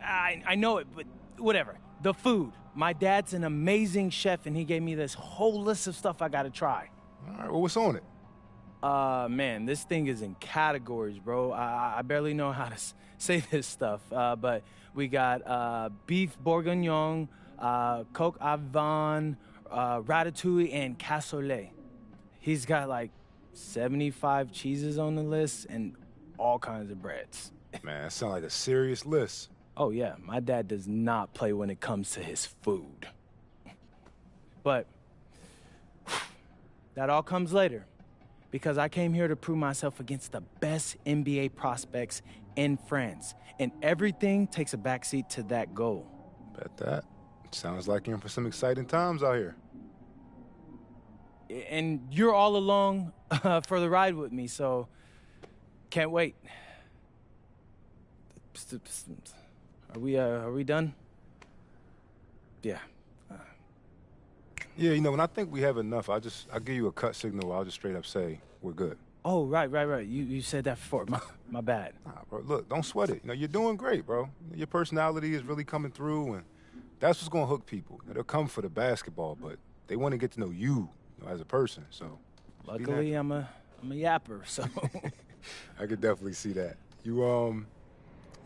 I know it, but whatever. The food. My dad's an amazing chef, and he gave me this whole list of stuff I gotta try. All right, well, what's on it? Man, this thing is in categories, bro. I barely know how to say this stuff, but we got beef bourguignon, coq au vin, ratatouille, and cassoulet. He's got like 75 cheeses on the list and all kinds of breads. Man, that sounds like a serious list. Oh, yeah, my dad does not play when it comes to his food. But that all comes later, because I came here to prove myself against the best NBA prospects in France, and everything takes a backseat to that goal. Bet that. Sounds like you're in for some exciting times out here. And you're all along for the ride with me, so can't wait. Are we done? Yeah. Yeah, you know, when I think we have enough, I'll give you a cut signal. I'll just straight up say we're good. Oh, right. You said that before. My bad. Nah, bro, look, don't sweat it. You know, you're doing great, bro. Your personality is really coming through, and that's what's gonna hook people. You know, they'll come for the basketball, but they want to get to know you, as a person. So, luckily, I'm a yapper, so. I could definitely see that. You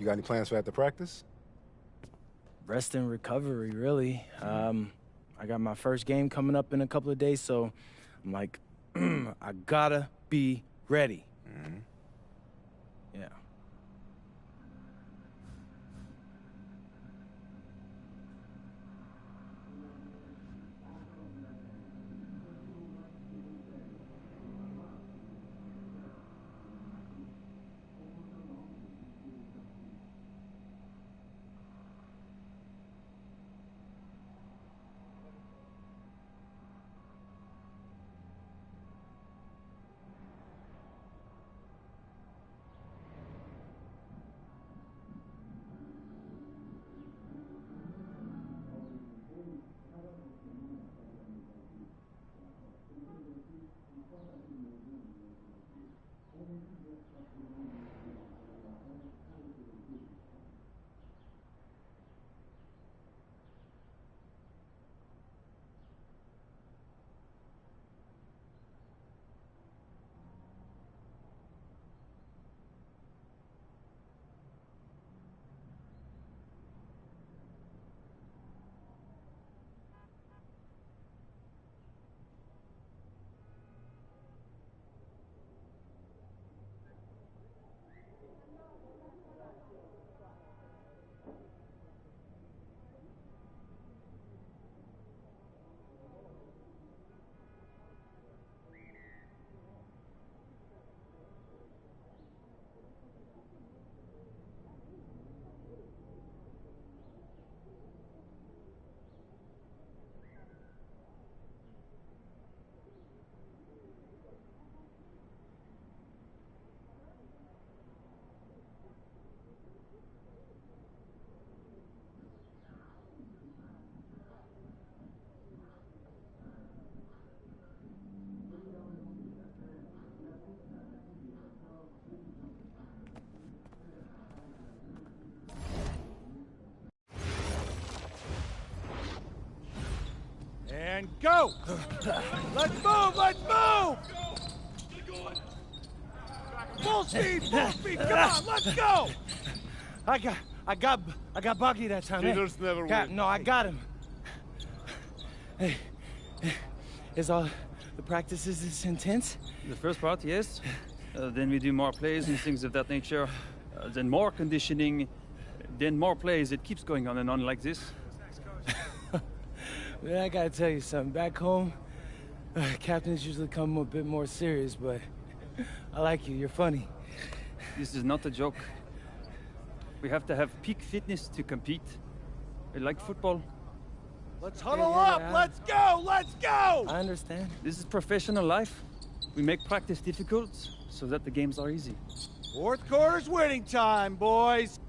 got any plans for after practice? Rest and recovery, really. I got my first game coming up in a couple of days, so I'm like, I gotta be ready. Mm-hmm. Yeah. And go! Let's move! Let's move! Full speed! Full speed! Come on, let's go! I got Bucky that time. Cheaters never win. No, I got him. Hey, is all the practices this intense? The first part, yes. Then we do more plays and things of that nature. Then more conditioning. Then more plays. It keeps going on and on like this. Man, I gotta tell you something. Back home, captains usually come a bit more serious, but I like you. You're funny. This is not a joke. We have to have peak fitness to compete. Like football. Let's huddle up! Let's go! Let's go! I understand. This is professional life. We make practice difficult so that the games are easy. Fourth quarter's winning time, boys!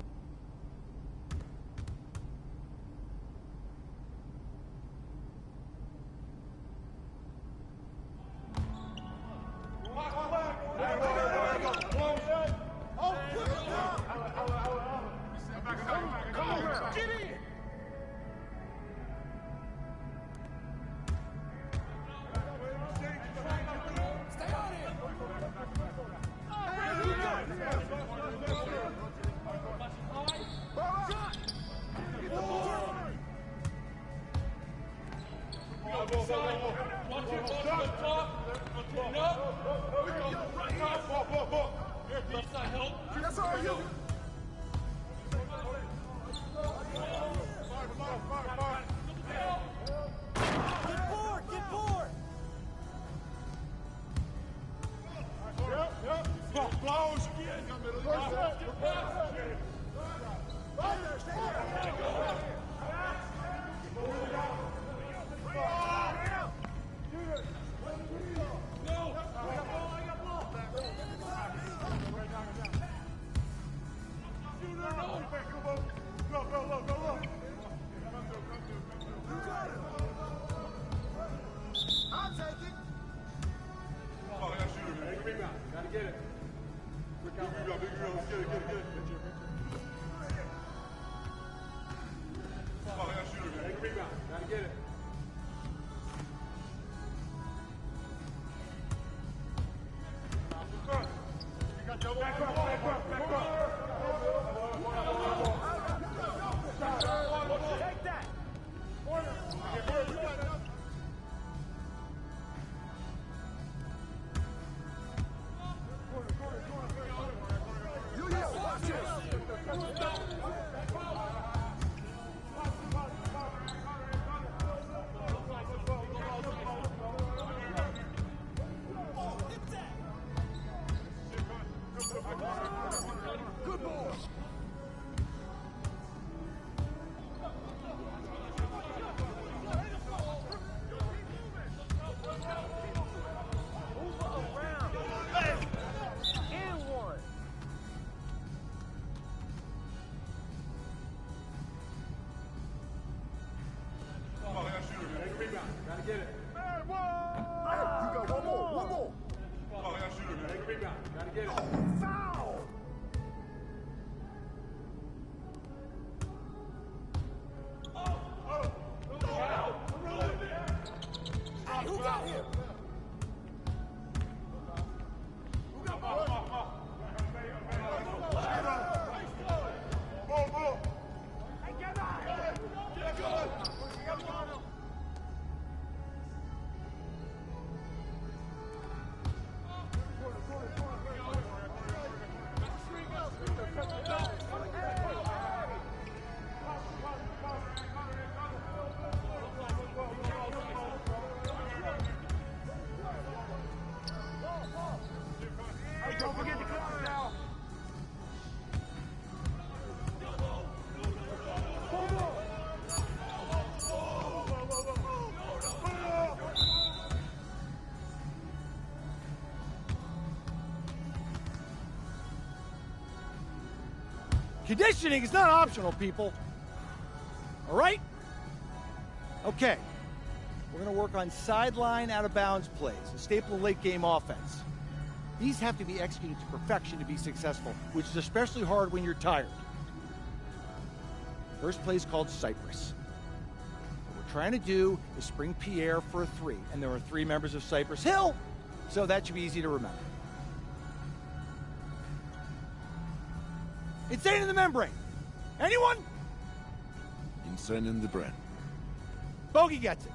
Conditioning is not optional, people. All right? Okay. We're going to work on sideline out-of-bounds plays, a staple of late-game offense. These have to be executed to perfection to be successful, which is especially hard when you're tired. First play is called Cypress. What we're trying to do is spring Pierre for a 3, and there are 3 members of Cypress Hill, so that should be easy to remember. Insane in the membrane. Anyone? Insane in the brain. Bogey gets it.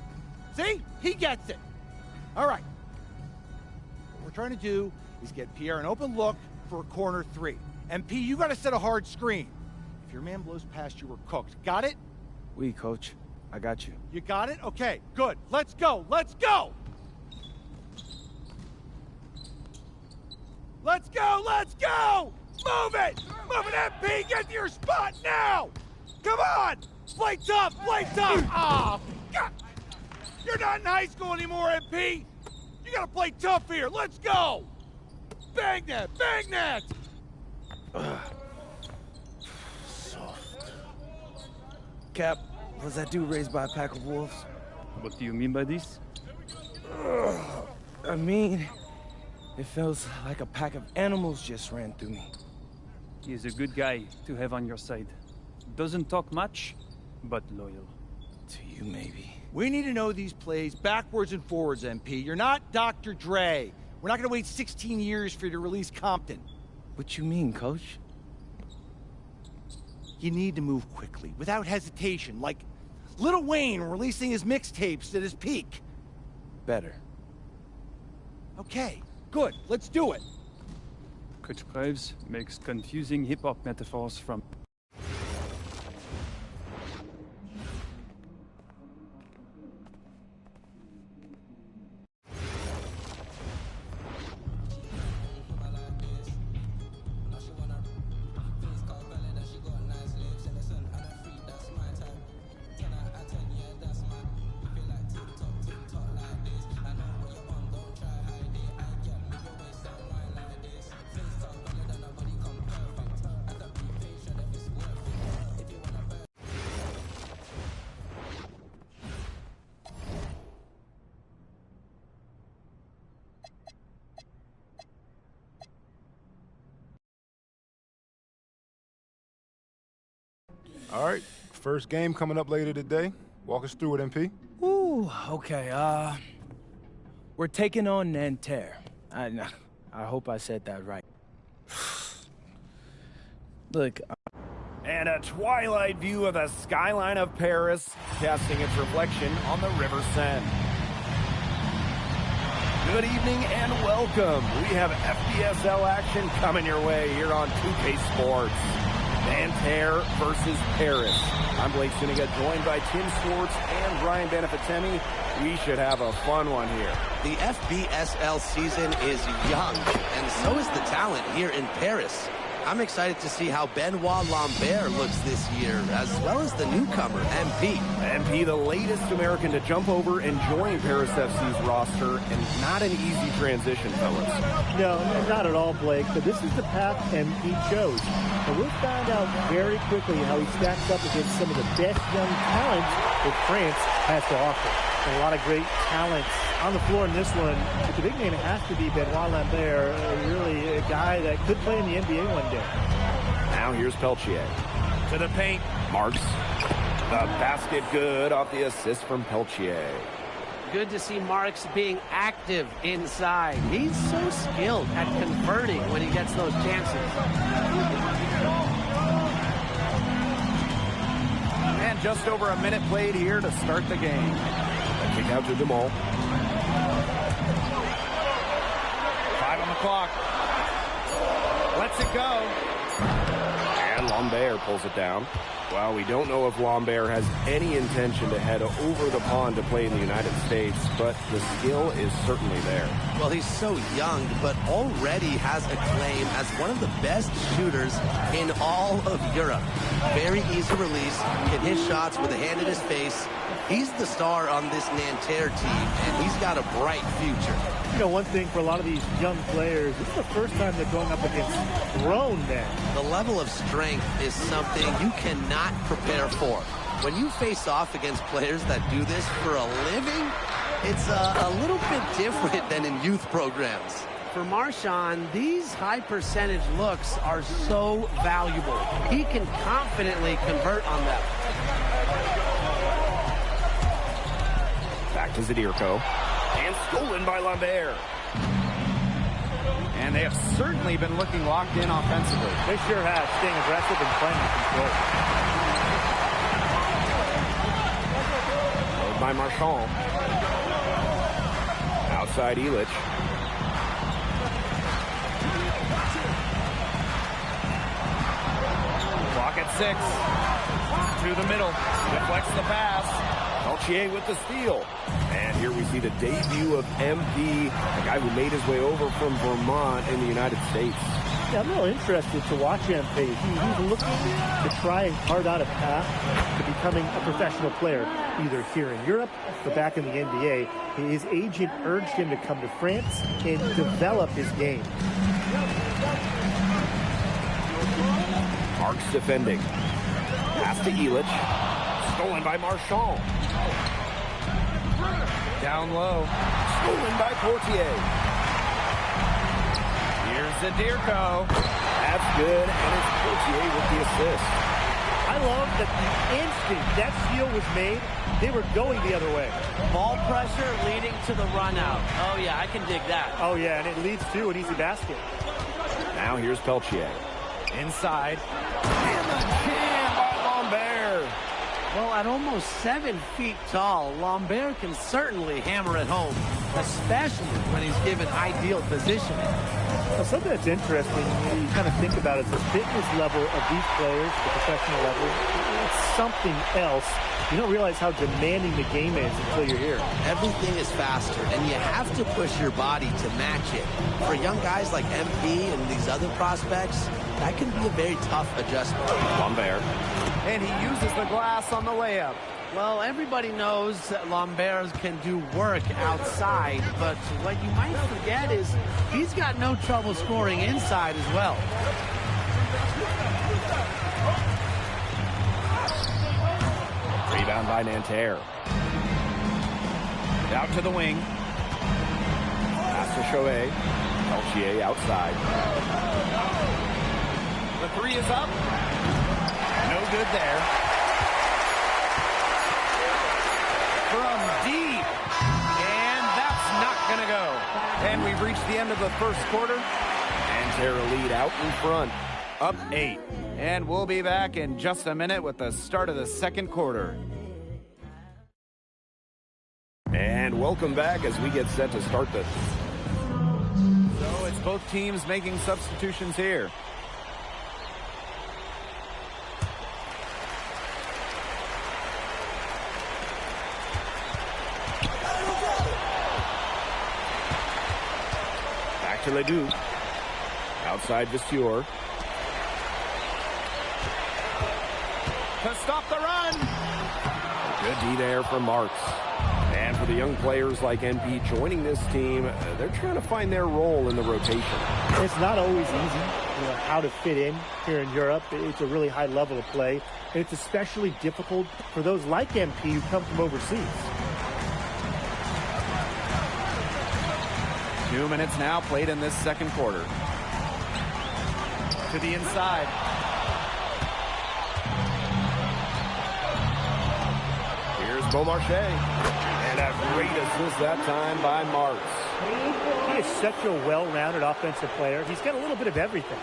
See? He gets it. All right. What we're trying to do is get Pierre an open look for a corner 3. MP, you got to set a hard screen. If your man blows past you, we're cooked. Got it? Oui, coach. I got you. You got it? Okay, good. Let's go. Let's go. Let's go. Let's go. Move it! Move it, MP! Get to your spot now! Come on! Play tough! Play tough! Oh, God! You're not in high school anymore, MP! You gotta play tough here! Let's go! Bang that! Bang that! Soft. Cap, was that dude raised by a pack of wolves? What do you mean by this? I mean, it feels like a pack of animals just ran through me. He's a good guy to have on your side. Doesn't talk much, but loyal. To you, maybe. We need to know these plays backwards and forwards, MP. You're not Dr. Dre. We're not gonna wait 16 years for you to release Compton. What you mean, coach? You need to move quickly, without hesitation, like Lil Wayne releasing his mixtapes at his peak. Better. Okay, good. Let's do it. Coach Graves makes confusing hip-hop metaphors from All right, first game coming up later today. Walk us through it, MP. Ooh, okay. We're taking on Nanterre. I hope I said that right. Look. And a twilight view of the skyline of Paris, casting its reflection on the River Seine. Good evening and welcome. We have FBSL action coming your way here on 2K Sports. Nanterre versus Paris. I'm Blake Zuniga, joined by Tim Swartz and Brian Benefatemi. We should have a fun one here. The FBSL season is young, and so is the talent here in Paris. I'm excited to see how Benoit Lambert looks this year, as well as the newcomer, MP. MP, the latest American to jump over and join Paris FC's roster, and not an easy transition, fellas. No, not at all, Blake, but this is the path MP chose. And we'll find out very quickly how he stacks up against some of the best young talents that France has to offer. And a lot of great talents on the floor in this one. But the big name has to be Benoit Lambert, really a guy that could play in the NBA one day. Now here's Peltier. To the paint. Marks. The basket good off the assist from Peltier. Good to see Marks being active inside. He's so skilled at converting when he gets those chances. And just over a minute played here to start the game. A kick out to Dumal. 5 on the clock. Lets it go. And Lambert pulls it down. Well, we don't know if Lambert has any intention to head over the pond to play in the United States, but the skill is certainly there. Well, he's so young, but already has a claim as one of the best shooters in all of Europe. Very easy release, can hit shots with a hand in his face. He's the star on this Nanterre team, and he's got a bright future. You know, one thing for a lot of these young players, this is the first time they're going up against grown men. The level of strength is something you cannot prepare for. When you face off against players that do this for a living, it's a little bit different than in youth programs. For Marchand, these high percentage looks are so valuable. He can confidently convert on them. Back to Zadirko. And stolen by Lambert. And they have certainly been looking locked in offensively. They sure have, staying aggressive and playing in control. Followed by Marchand. Outside Illich. Clock at 6. To the middle. Deflects the pass. Peltier with the steal. And here we see the debut of MP, a guy who made his way over from Vermont in the United States. Yeah, I'm real interested to watch MP. He's looking to try and carve out a path to becoming a professional player, either here in Europe or back in the NBA. His agent urged him to come to France and develop his game. Marks defending. Pass to Illich. Stolen by Marchand. Down low. Stolen by Portier. Here's Zadirko. That's good, and it's Portier with the assist. I love that the instant that steal was made, they were going the other way. Ball pressure leading to the run out. Oh, yeah, I can dig that. Oh, yeah, and it leads to an easy basket. Now here's Peltier. Inside. And the jam by Lambert. Well, at almost 7 feet tall, Lambert can certainly hammer it home, especially when he's given ideal positioning. Now, something that's interesting, you kind of think about it, the fitness level of these players, the professional level, it's something else. You don't realize how demanding the game is until you're here. Everything is faster, and you have to push your body to match it. For young guys like MP and these other prospects, that can be a very tough adjustment. Lambert. And he uses the glass on the layup. Well, everybody knows that Lambert can do work outside, but what you might forget is he's got no trouble scoring inside as well. Rebound by Nanterre. Out to the wing. Pass to Chauvet. Peltier outside. The three is up. No good there. From deep. And that's not going to go. And we've reached the end of the first quarter. Nanterre lead out in front. Up 8. And we'll be back in just a minute with the start of the second quarter. And welcome back as we get set to start this. So it's both teams making substitutions here. Back to Ledoux. Outside Vasseur. To stop the run. Good D there from Marks. And for the young players like NP joining this team, they're trying to find their role in the rotation. It's not always easy, how to fit in here in Europe. It's a really high level of play. And it's especially difficult for those like MP who come from overseas. 2 minutes now played in this second quarter. To the inside. Here's Beaumarchais. And a great assist that time by Marks. He is such a well-rounded offensive player. He's got a little bit of everything.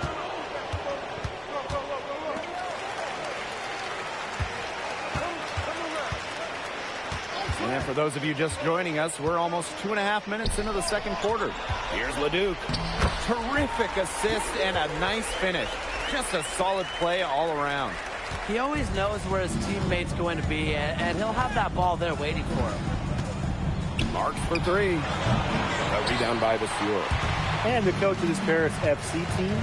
And for those of you just joining us, we're almost 2.5 minutes into the second quarter. Here's Leduc. Terrific assist and a nice finish. Just a solid play all around. He always knows where his teammate's going to be, and he'll have that ball there waiting for him. Marks for 3. A rebound by Vasseur. And the coach of this Paris FC team,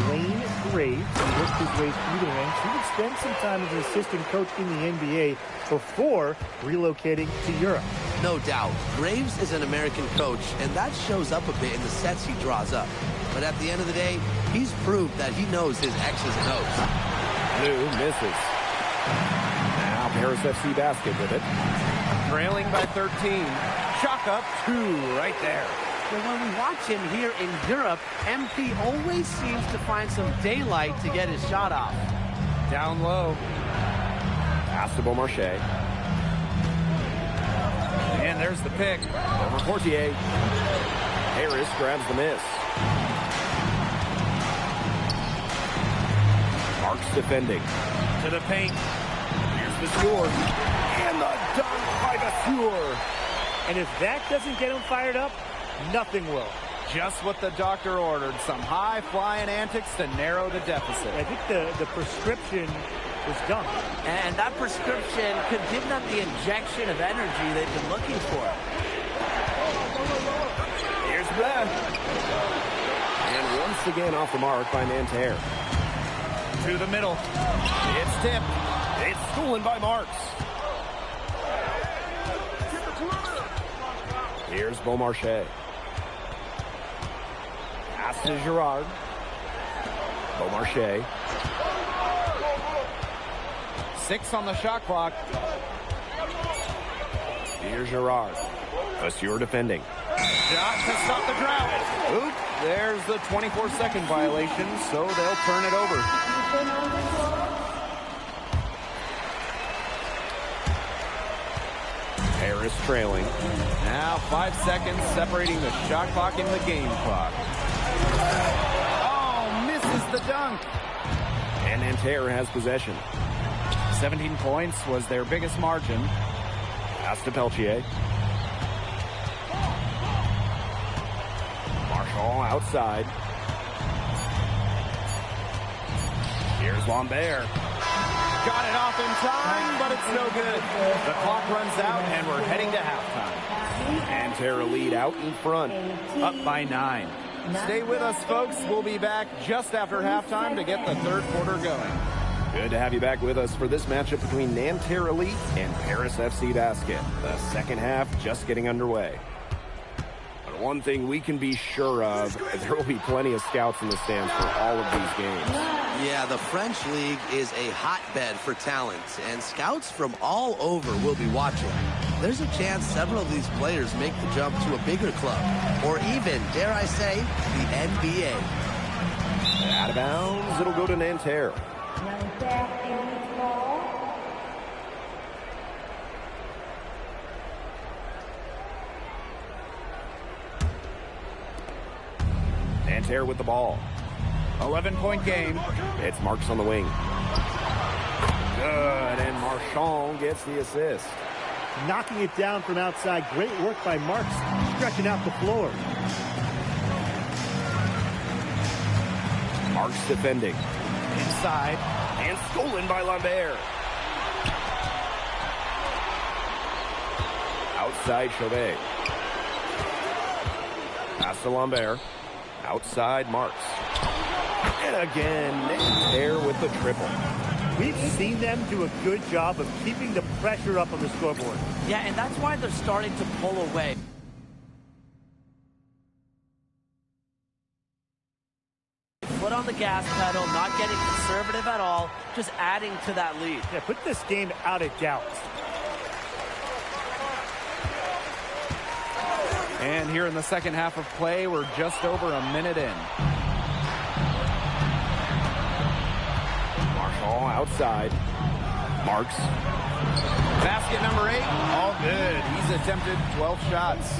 Wayne Graves, he worked his way through the ranks. He would spend some time as an assistant coach in the NBA before relocating to Europe. No doubt. Graves is an American coach, and that shows up a bit in the sets he draws up. But at the end of the day, he's proved that he knows his X's and O's. Lou misses. Now Paris FC basket with it. Trailing by 13. Chalk up 2 right there. But when we watch him here in Europe, MP always seems to find some daylight to get his shot off. Down low. Pass to Beaumarchais. And there's the pick. Over Portier. Harris grabs the miss. Marks defending. To the paint. Here's Vasseur. And the dunk by Vasseur. And if that doesn't get him fired up, nothing will. Just what the doctor ordered. Some high-flying antics to narrow the deficit. I think the prescription was done. And that prescription could give them the injection of energy they've been looking for. Here's Blair. And once again off the mark by Nanterre. To the middle. It's tipped. It's stolen by Marks. Here's Beaumarchais. Pass to Girard. Beaumarchais. 6 on the shot clock. Here's Girard. Vasseur defending. Shot to stop the drought. Oop, there's the 24-second violation, so they'll turn it over. Harris trailing. Now 5 seconds separating the shot clock and the game clock. Oh, misses the dunk. And Nanterre has possession. 17 points was their biggest margin. Pass to Peltier. Marshall outside. Here's Lambert. Got it off in time, but it's no good. The clock runs out, and we're heading to halftime. Nanterre lead out in front. Up by 9. Stay with us, folks. We'll be back just after halftime to get the third quarter going. Good to have you back with us for this matchup between Nanterre Elite and Paris FC Basket. The second half just getting underway. But one thing we can be sure of, there will be plenty of scouts in the stands for all of these games. Yeah, the French League is a hotbed for talent, and scouts from all over will be watching. There's a chance several of these players make the jump to a bigger club, or even, dare I say, the NBA. Out of bounds, it'll go to Nanterre. Nanterre with the ball. 11-point game. It's Marks on the wing. Good, and Marchand gets the assist. Knocking it down from outside. Great work by Marks, stretching out the floor. Marks defending. Inside. And stolen by Lambert. Outside Chauvet. Pass to Lambert. Outside Marks. And again, Nanterre with the triple. We've seen them do a good job of keeping the pressure up on the scoreboard. Yeah, and that's why they're starting to pull away. Foot on the gas pedal, not getting conservative at all, just adding to that lead. Yeah, put this game out of doubt. And here in the second half of play, we're just over a minute in. Marchand outside. Marks. Basket number 8, all good. He's attempted 12 shots.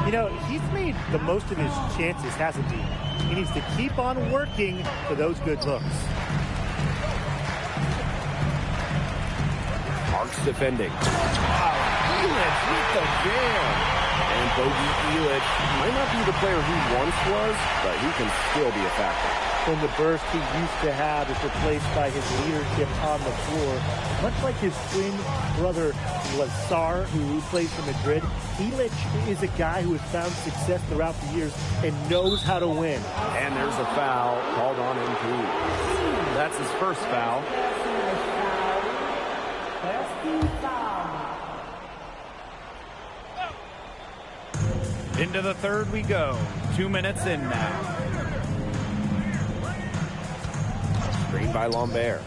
You know, he's made the most of his chances, hasn't he? He needs to keep on working for those good looks. Marks defending. Wow, Ilitch with the jam. And Bogey Ilitch might not be the player he once was, but he can still be a factor. When the burst he used to have is replaced by his leadership on the floor. Much like his twin brother Lazar, who plays for Madrid, Ilitch is a guy who has found success throughout the years and knows how to win. And there's a foul called on MP. That's his first foul. Into the third we go. 2 minutes in now. Screen by Lambert.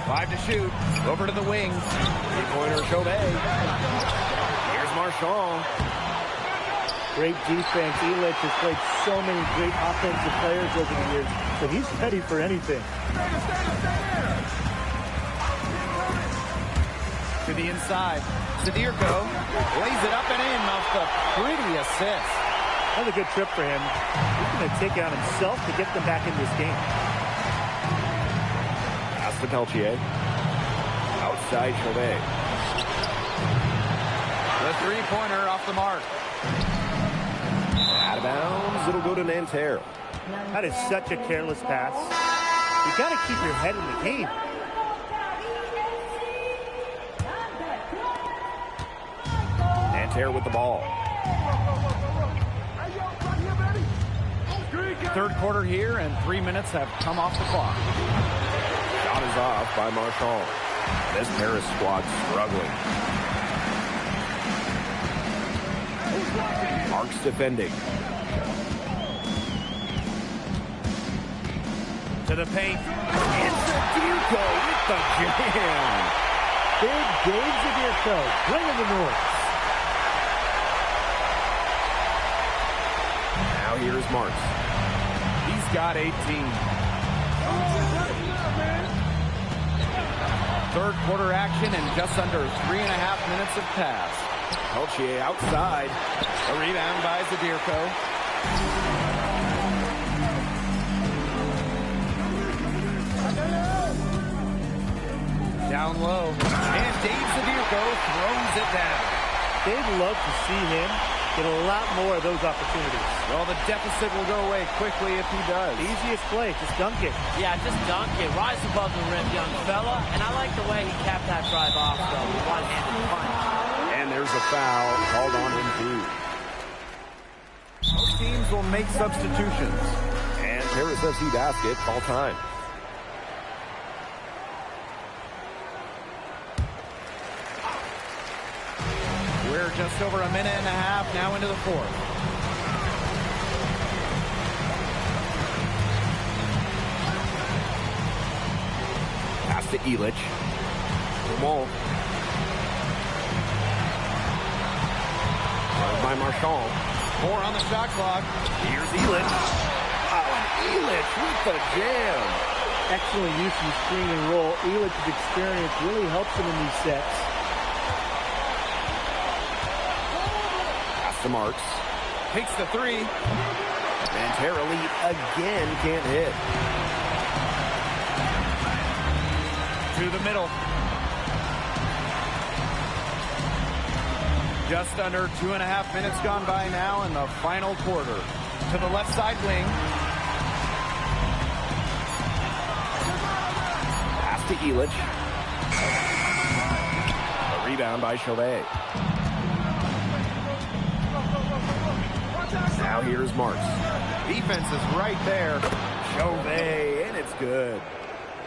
5 to shoot. Over to the wing. Three-pointer Chauvet. Here's Marchand. Great defense. Ilitch has played so many great offensive players over the years, but he's ready for anything. To the inside. Sadirko lays it up and in off the pretty assist. Another good trip for him. He's going to take it on himself to get them back in this game. Pass to Peltier. Outside Chauvet. The three-pointer off the mark. Out of bounds. It'll go to Nanterre. That is such a careless pass. You got to keep your head in the game. Nanterre with the ball. Third quarter here, and 3 minutes have come off the clock. Shot is off by Marchand. This Paris squad struggling. Marks defending. To the paint. It's Sadirko with the jam. Big Dave Sadirko, bringing the noise. Now here's Marks. He's got 18. Third quarter action and just under 3.5 minutes have passed. Peltier outside. A rebound by Sadirko. Down low. And Dave Sadirko throws it down. They'd love to see him get a lot more of those opportunities. Well, the deficit will go away quickly if he does. Easiest play, just dunk it. Yeah, just dunk it. Rise above the rim, young fella. And I like the way he capped that drive off, though, with one-handed punch. And there's a foul called on him, Most teams will make substitutions. and Paris FC basket, call time. We're just over a minute and a half now into the fourth. Pass to Ilitch. Wall. By Marchand. 4 on the shot clock. Here's Ilitch. Oh, and Ilitch with the jam. Excellent use of screen and roll. Ilitch's experience really helps him in these sets. Pass to Marks. Takes the three. Nanterre Elite again can't hit. To the middle. Just under 2.5 minutes gone by now in the final quarter. To the left side wing. Pass to Illich. A rebound by Chauvet. Now here's Marks. Defense is right there. Chauvet, and it's good.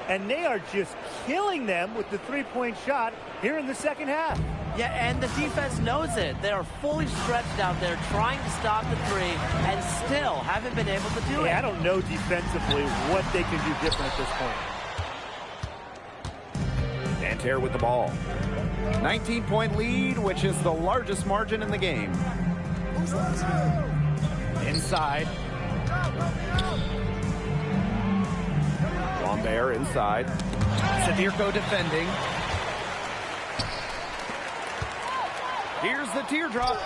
And they are just killing them with the three-point shot here in the second half. Yeah, and the defense knows it. They are fully stretched out there trying to stop the three and still haven't been able to do it. I don't know defensively what they can do different at this point. Nanterre with the ball. 19-point lead, which is the largest margin in the game. Inside. Lambert inside. Sadirko defending. Here's the teardrop.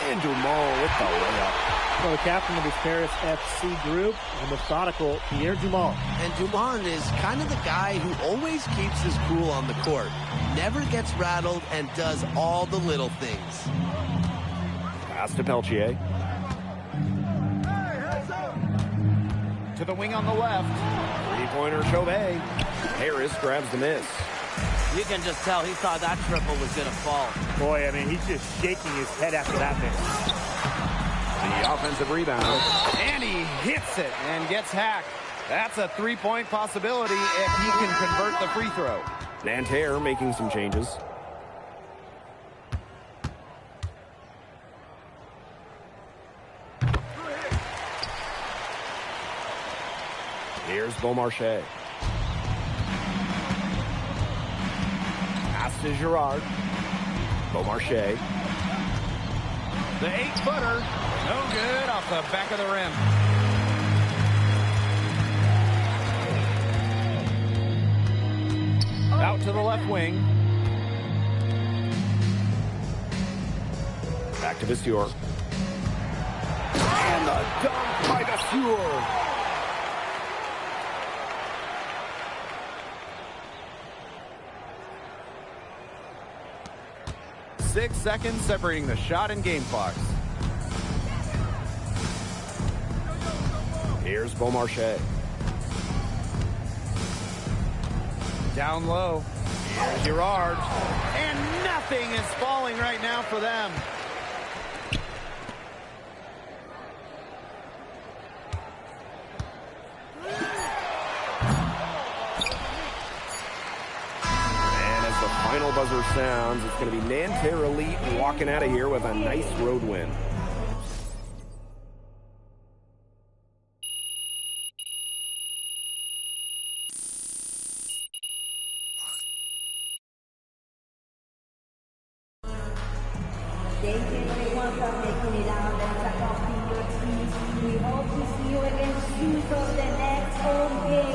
And Dumont with the layup. Well, the captain of this Paris FC group, the methodical Pierre Dumont. And Dumont is kind of the guy who always keeps his cool on the court. Never gets rattled and does all the little things. Pass to Peltier. To the wing on the left. Three-pointer Chauvet. Harris grabs the miss. You can just tell he thought that triple was going to fall. Boy, I mean, he's just shaking his head after that miss. The offensive rebound. And he hits it and gets hacked. That's a three-point possibility if he can convert the free throw. Nanterre making some changes. Here's Beaumarchais. Pass to Girard. Beaumarchais. The 8-footer, no good off the back of the rim. Out to the left wing. Back to Vasseur. And the dunk by Vasseur. Six seconds separating the shot and game clocks. Here's Beaumarchais. Down low. Here's Girard. And nothing is falling right now for them. Final buzzer sounds. It's going to be Nanterre Elite walking out of here with a nice road win. Thank you everyone for making it out and supporting your teams. We hope to see you again soon for the next home game.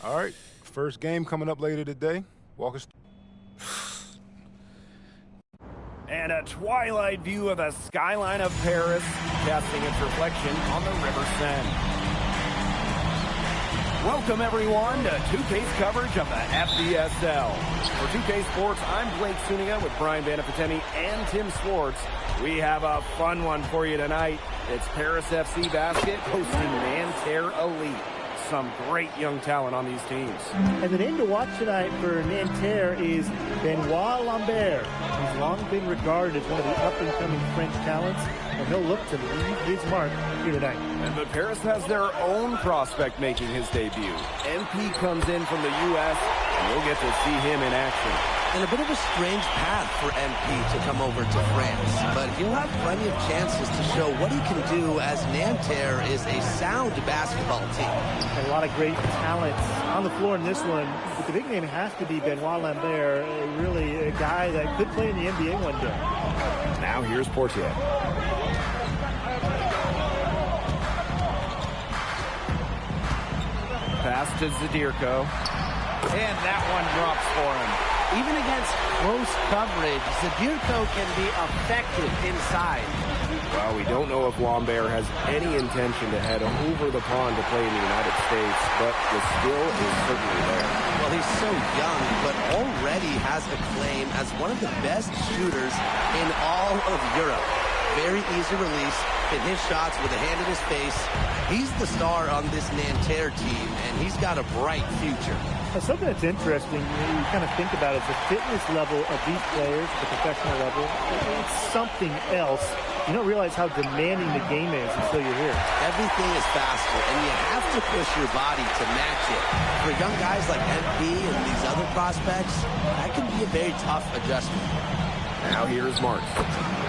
All right, first game coming up later today. Walk us. And a twilight view of the skyline of Paris, casting its reflection on the River Seine. Welcome, everyone, to 2K's coverage of the FDSL. For 2K Sports, I'm Blake Zuniga with Brian Banafiteni and Tim Swartz. We have a fun one for you tonight. It's Paris FC Basket hosting Nanterre Elite. Some great young talent on these teams. And the name to watch tonight for Nanterre is Benoit Lambert. He's long been regarded as one of the up-and-coming French talents, and he'll look to leave his mark here tonight. But Paris has their own prospect making his debut. MP comes in from the U.S., and we'll get to see him in action. And a bit of a strange path for MP to come over to France, but he'll have plenty of chances to show what he can do, as Nanterre is a sound basketball team. And a lot of great talent on the floor in this one, but the big name has to be Benoit Lambert, really a guy that could play in the NBA one day. Now here's Portier. Pass to Zadirko. And that one drops for him. Even against close coverage, Zadirko can be effective inside. Well, we don't know if Lambert has any intention to head over the pond to play in the United States, but the skill is certainly there. Well, he's so young, but already has a claim as one of the best shooters in all of Europe. Very easy release, can hit shots with a hand in his face. He's the star on this Nanterre team, and he's got a bright future. Something that's interesting, you kind of think about, is the fitness level of these players at the professional level. It's something else You don't realize how demanding the game is until you're here. Everything is faster, and you have to push your body to match it. For young guys like MP and these other prospects, that can be a very tough adjustment. Now here's Marks.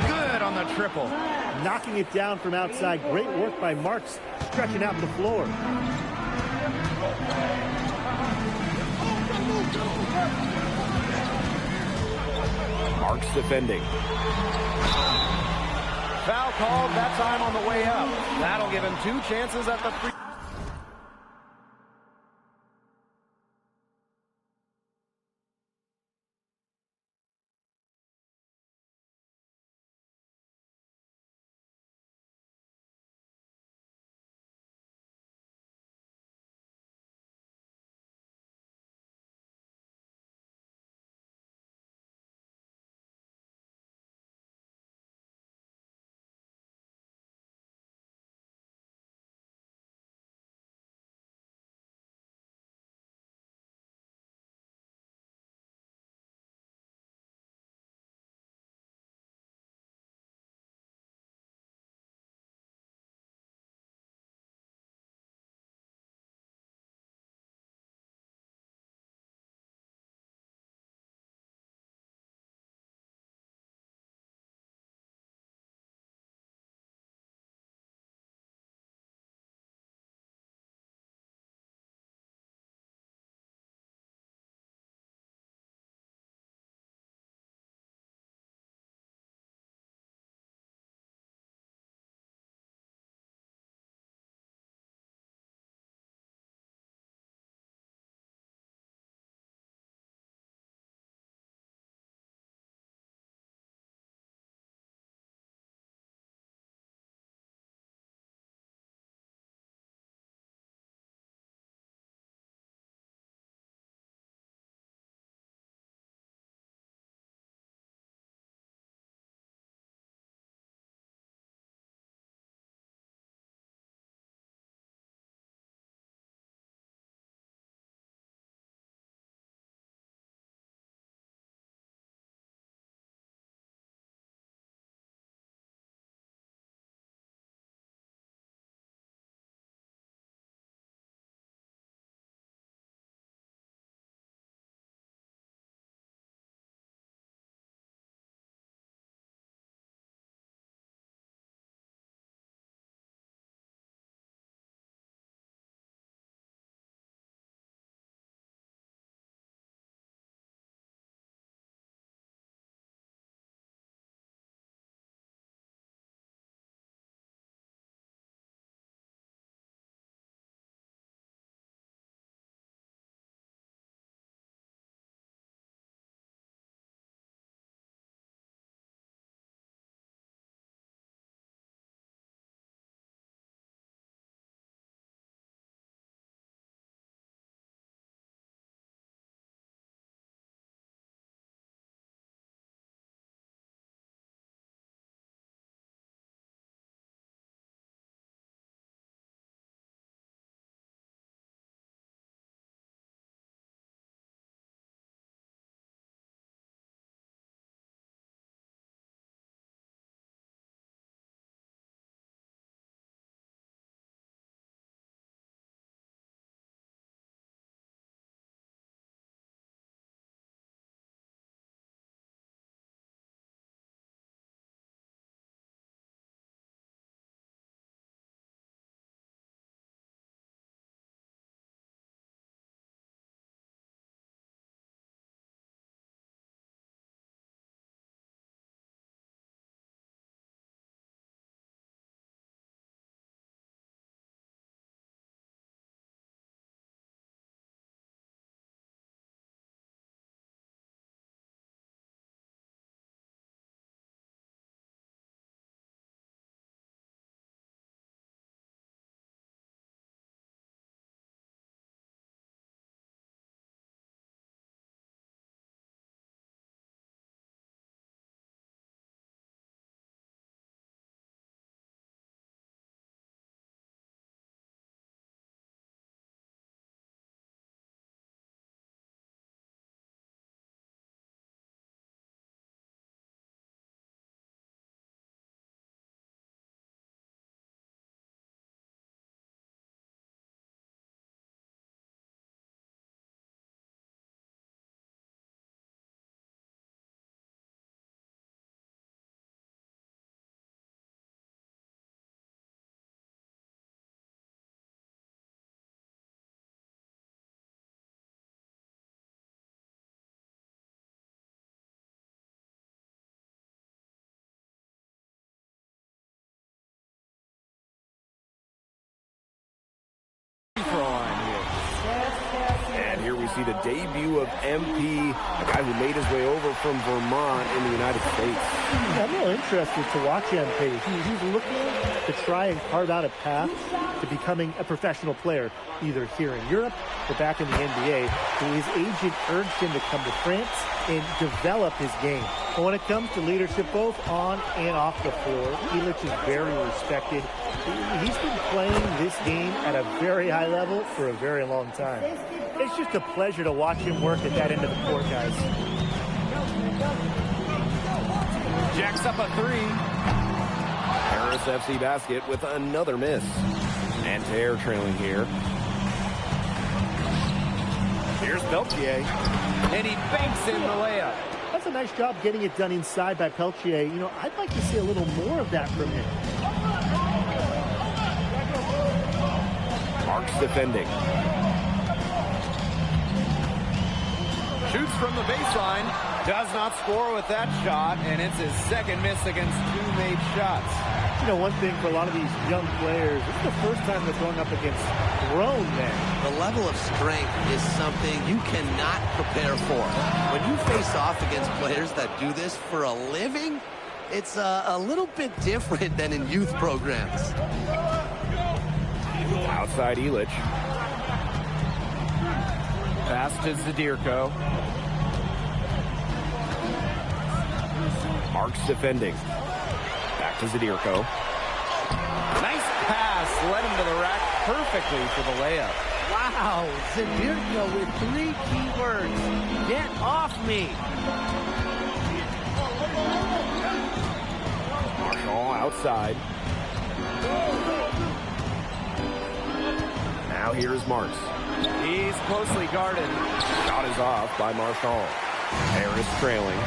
Good on the triple. Knocking it down from outside. Great work by Marks, stretching out the floor. Marks defending. Foul called, that time on the way up. That'll give him 2 chances at the free. see the debut of MP, a guy who made his way over from Vermont in the United States. I'm real interested to watch MP. He's looking to try and carve out a path to becoming a professional player, either here in Europe or back in the NBA. His agent urged him to come to France and develop his game. But when it comes to leadership, both on and off the floor, Ilic is very respected. He's been playing this game at a very high level for a very long time. It's just a pleasure to watch him work at that end of the court, guys. Jacks up a three. Paris FC basket with another miss. Nanterre trailing here. Here's Peltier. And he banks in the layup. That's a nice job getting it done inside by Peltier. You know, I'd like to see a little more of that from him. Marks defending. Shoots from the baseline. Does not score with that shot, and it's his second miss against two made shots. You know, one thing for a lot of these young players, this is the first time they're going up against grown men. The level of strength is something you cannot prepare for. When you face off against players that do this for a living, it's a little bit different than in youth programs. Outside Ilic. Pass to Zadirko. Marks defending. Back to Zadirko. Nice pass. Led him to the rack perfectly for the layup. Wow, Zadirko with 3 key words. Get off me. Marshall outside. Now here's Marks. He's closely guarded. Shot is off by Marchand. Paris trailing.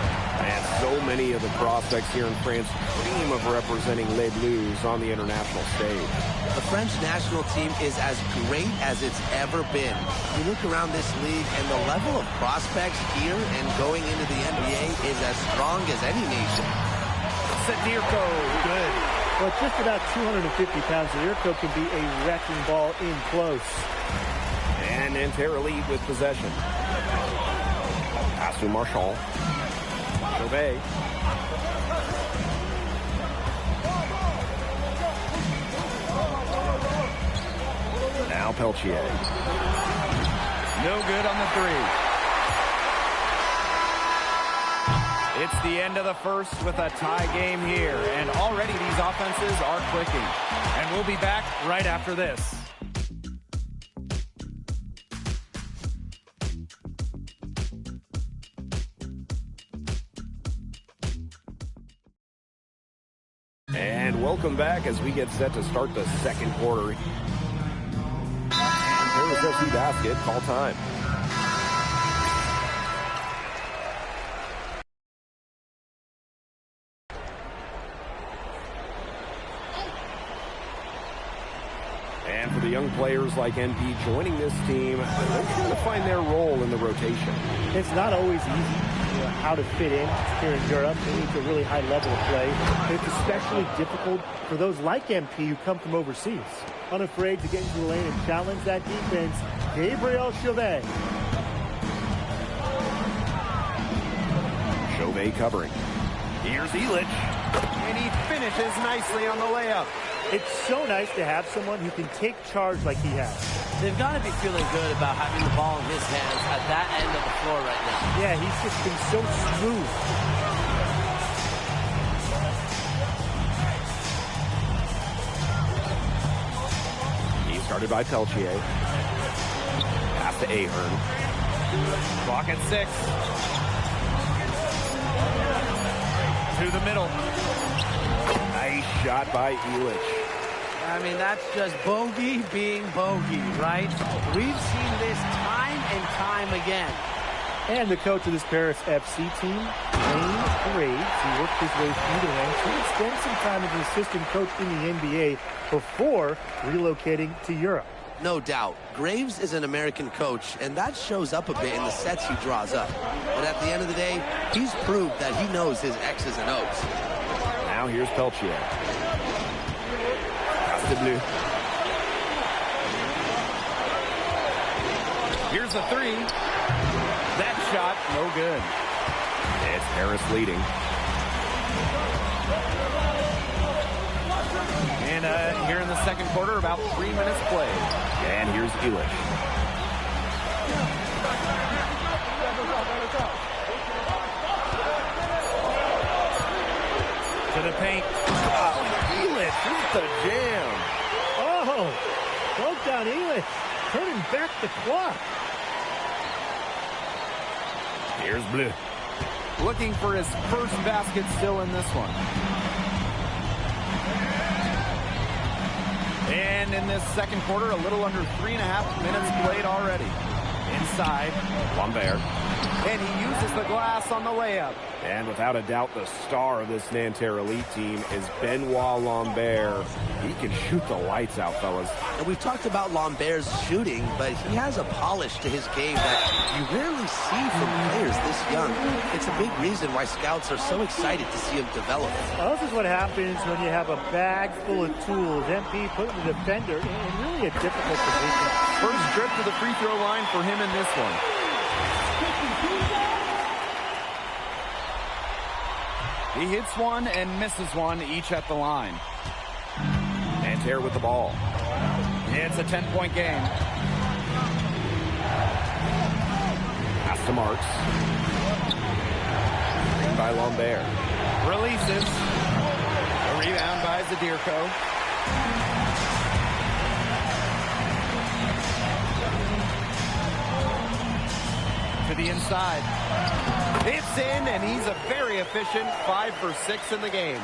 And so many of the prospects here in France dream of representing Les Bleus on the international stage. The French national team is as great as it's ever been. You look around this league and the level of prospects here and going into the NBA is as strong as any nation. Zadirko, good. Well, at just about 250 pounds, Zadirko can be a wrecking ball in close. And Nanterre lead with possession. Pass to Marchand. Chauvet. Now Peltier. No good on the three. It's the end of the first with a tie game here. And already these offenses are clicking. And we'll be back right after this. And welcome back as we get set to start the second quarter. Paris FC basket, call time. And for the young players like NP joining this team, they're trying to find their role in the rotation. It's not always easy, how to fit in here in Europe. It needs a really high level of play. And it's especially difficult for those like MP who come from overseas. Unafraid to get into the lane and challenge that defense, Gabriel Chauvet. Chauvet covering. Here's Ilic. And he finishes nicely on the layup. It's so nice to have someone who can take charge like he has. They've got to be feeling good about having the ball in his hands at that end of the floor right now. Yeah, he's just been so smooth. He's guarded by Peltier. Pass to Ahern. Clock at 6. To the middle. Nice shot by Ilic. I mean, that's just bogey being bogey, right? We've seen this time and time again. And the coach of this Paris FC team, Wayne Graves, he worked his way through the ranks. He would spend some time as an assistant coach in the NBA before relocating to Europe. No doubt. Graves is an American coach, and that shows up a bit in the sets he draws up. But at the end of the day, he's proved that he knows his X's and O's. Now here's Peltier. Pass to Bleu. Here's the three. shot, no good. It's Paris leading. And here in the second quarter, about 3 minutes played. And here's Elish. To the paint. Oh, Elish with the jam. Oh, broke down Elish, turning back the clock. Here's Bleu. Looking for his first basket still in this one. And in this second quarter, a little under 3.5 minutes played already. Inside, Lambert. And he uses the glass on the layup. And without a doubt, the star of this Nanterre Elite team is Benoit Lambert. He can shoot the lights out, fellas. And we've talked about Lambert's shooting, but he has a polish to his game that you rarely see from players this young. It's a big reason why scouts are so excited to see him develop. Well, this is what happens when you have a bag full of tools. MP putting the defender in really a difficult position. First trip to the free throw line for him in this one. He hits one and misses one, each at the line. Nanterre with the ball. It's a 10-point game. Pass to Marks. Screen by Lambert. Releases. A rebound by Zadirko. To the inside. It's in, and he's a very efficient 5 for 6 in the game.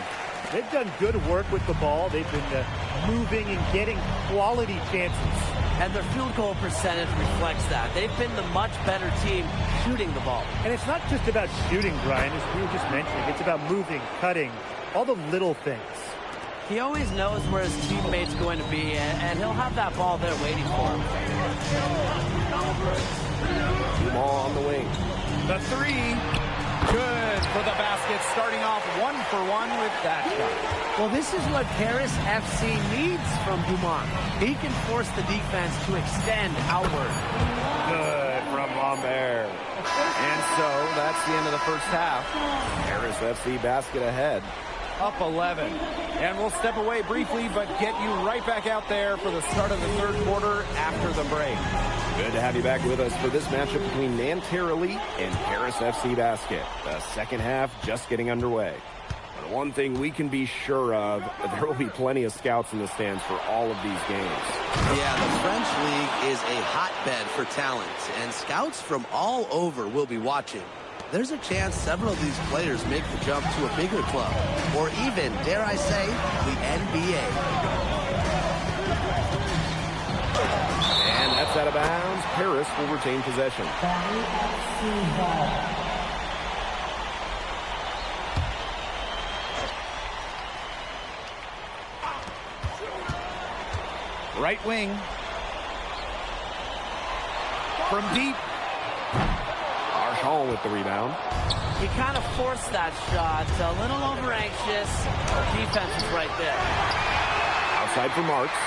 They've done good work with the ball. They've been moving and getting quality chances. And their field goal percentage reflects that. They've been the much better team shooting the ball. And it's not just about shooting, Brian, as we were just mentioning. It's about moving, cutting, all the little things. He always knows where his teammate's going to be, and he'll have that ball there waiting for him. Ball on the wing. The three. Good for the basket, starting off 1 for 1 with that shot. Well, this is what Paris FC needs from Dumont. He can force the defense to extend outward. Good from Lambert. And so that's the end of the first half. Paris FC basket ahead. Up 11. And we'll step away briefly, but get you right back out there for the start of the third quarter after the break. Good to have you back with us for this matchup between Nanterre Elite and Paris FC Basket. The second half just getting underway. But one thing we can be sure of, there will be plenty of scouts in the stands for all of these games. Yeah, the French League is a hotbed for talent, and scouts from all over will be watching. There's a chance several of these players make the jump to a bigger club, or even, dare I say, the NBA. And that's out of bounds. Paris will retain possession. Right wing. From deep. Archon with the rebound. He kind of forced that shot. A little over anxious. Defense is right there. Outside for Marks.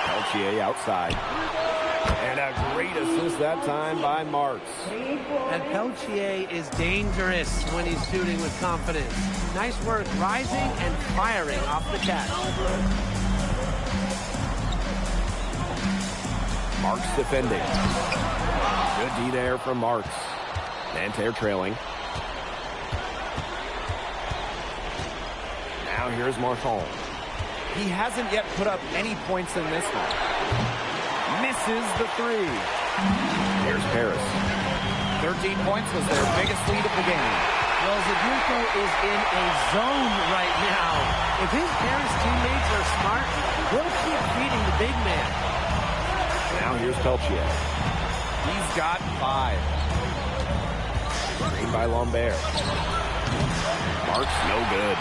Peltier outside. And a great assist that time by Marks. And Peltier is dangerous when he's shooting with confidence. Nice work rising and firing off the catch. Marks defending. Good D there from Marks. Nanterre trailing. Now here's Marchand. He hasn't yet put up any points in this one. Misses the three. Here's Paris. 13 points was their biggest lead of the game. Well, Zadirko is in a zone right now. If his Paris teammates are smart, they'll keep feeding the big man. Now here's Peltier. He's got 5. Screen by Lambert. Marks no good.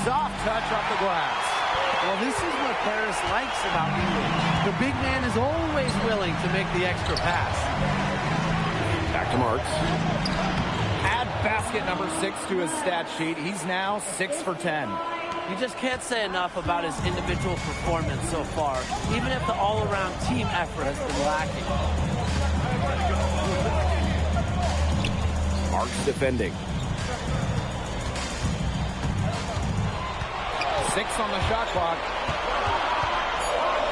Soft touch off the glass. Well, this is what Paris likes about Elish. The big man is always willing to make the extra pass. Back to Marks. Add basket number 6 to his stat sheet. He's now 6 for 10. You just can't say enough about his individual performance so far, even if the all-around team effort has been lacking. Marks defending. 6 on the shot clock.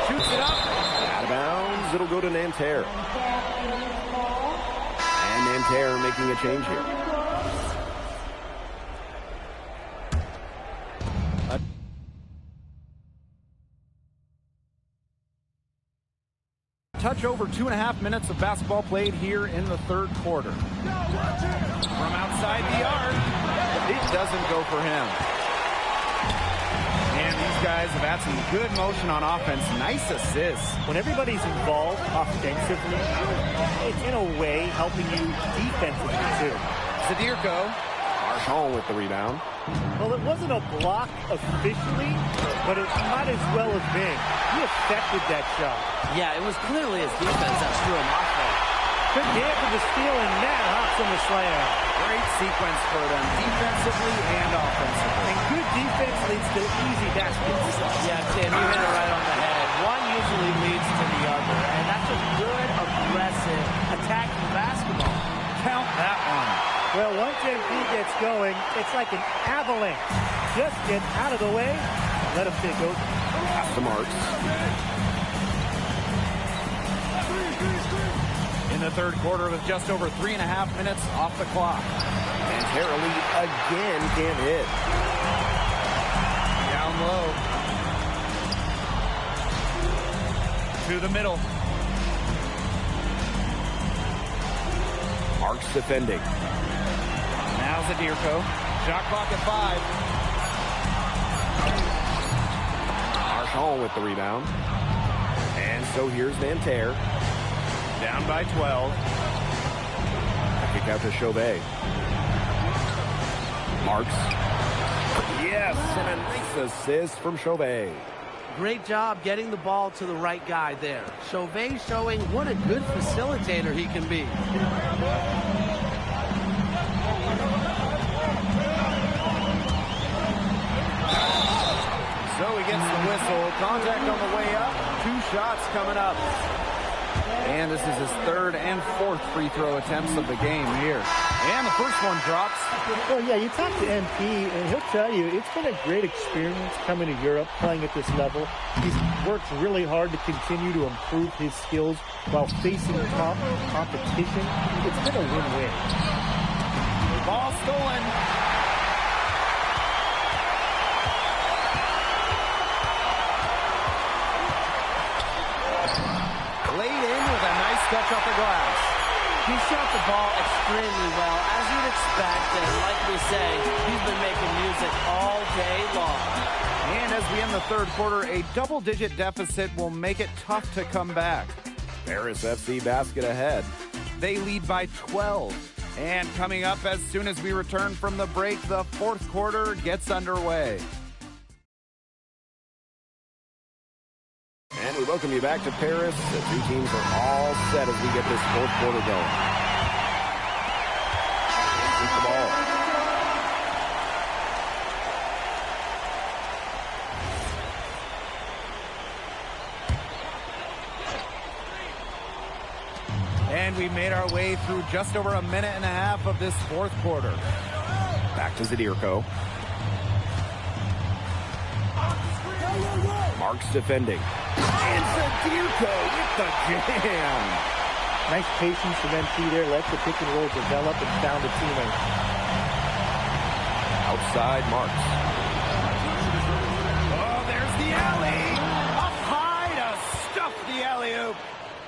Shoots it up. Out of bounds. It'll go to Nanterre. And Nanterre making a change here. Touch over 2.5 minutes of basketball played here in the third quarter. From outside the arc, it doesn't go for him. And these guys have had some good motion on offense. Nice assists. When everybody's involved offensively, it's in a way helping you defensively too. Zadirko. Marchand with the rebound. Well, it wasn't a block officially, but it might as well have been. He affected that shot. Yeah, it was clearly his defense that threw him off there. Good hand for the steal, and Matt hops on the slam. Great sequence for them, defensively and offensively. And good defense leads to easy baskets. Yeah, Tim, you hit it right on the head. One usually leads to the other, and that's a good, aggressive, attacking basketball. Count that one. Well, once MP gets going, it's like an avalanche. Just get out of the way, let him take over. Pass to Marks. In the third quarter with just over 3.5 minutes off the clock. And Terrelli again can't hit. Down low. To the middle. Marks defending. Now Zadirko. Shot clock at 5. Marchand with the rebound. And so here's Nanterre. Down by 12. Kick out to Chauvet. Marks. Yes, and a nice assist from Chauvet. Great job getting the ball to the right guy there. Chauvet showing what a good facilitator he can be. So he gets the whistle. Contact on the way up. 2 shots coming up. And this is his third and fourth free throw attempts of the game here. And the first one drops. Well, yeah, you talk to MP, and he'll tell you it's been a great experience coming to Europe, playing at this level. He's worked really hard to continue to improve his skills while facing top competition. It's been a win-win. Ball stolen. Touch off the glass. He shot the ball extremely well, as you'd expect, and like we say, he's been making music all day long. And as we end the third quarter, a double-digit deficit will make it tough to come back. Paris FC basket ahead. They lead by 12. And coming up as soon as we return from the break, the fourth quarter gets underway. And we welcome you back to Paris. The 2 teams are all set as we get this fourth quarter going. Keep the ball. And we made our way through just over a minute and a half of this fourth quarter. Back to Zadirko. Marks defending. And Zadirko with the jam. Nice patience from MP there. Let the pick and roll develop and found a teammate. Outside Marks. Oh, there's the alley. Up high to stuff the alley-oop.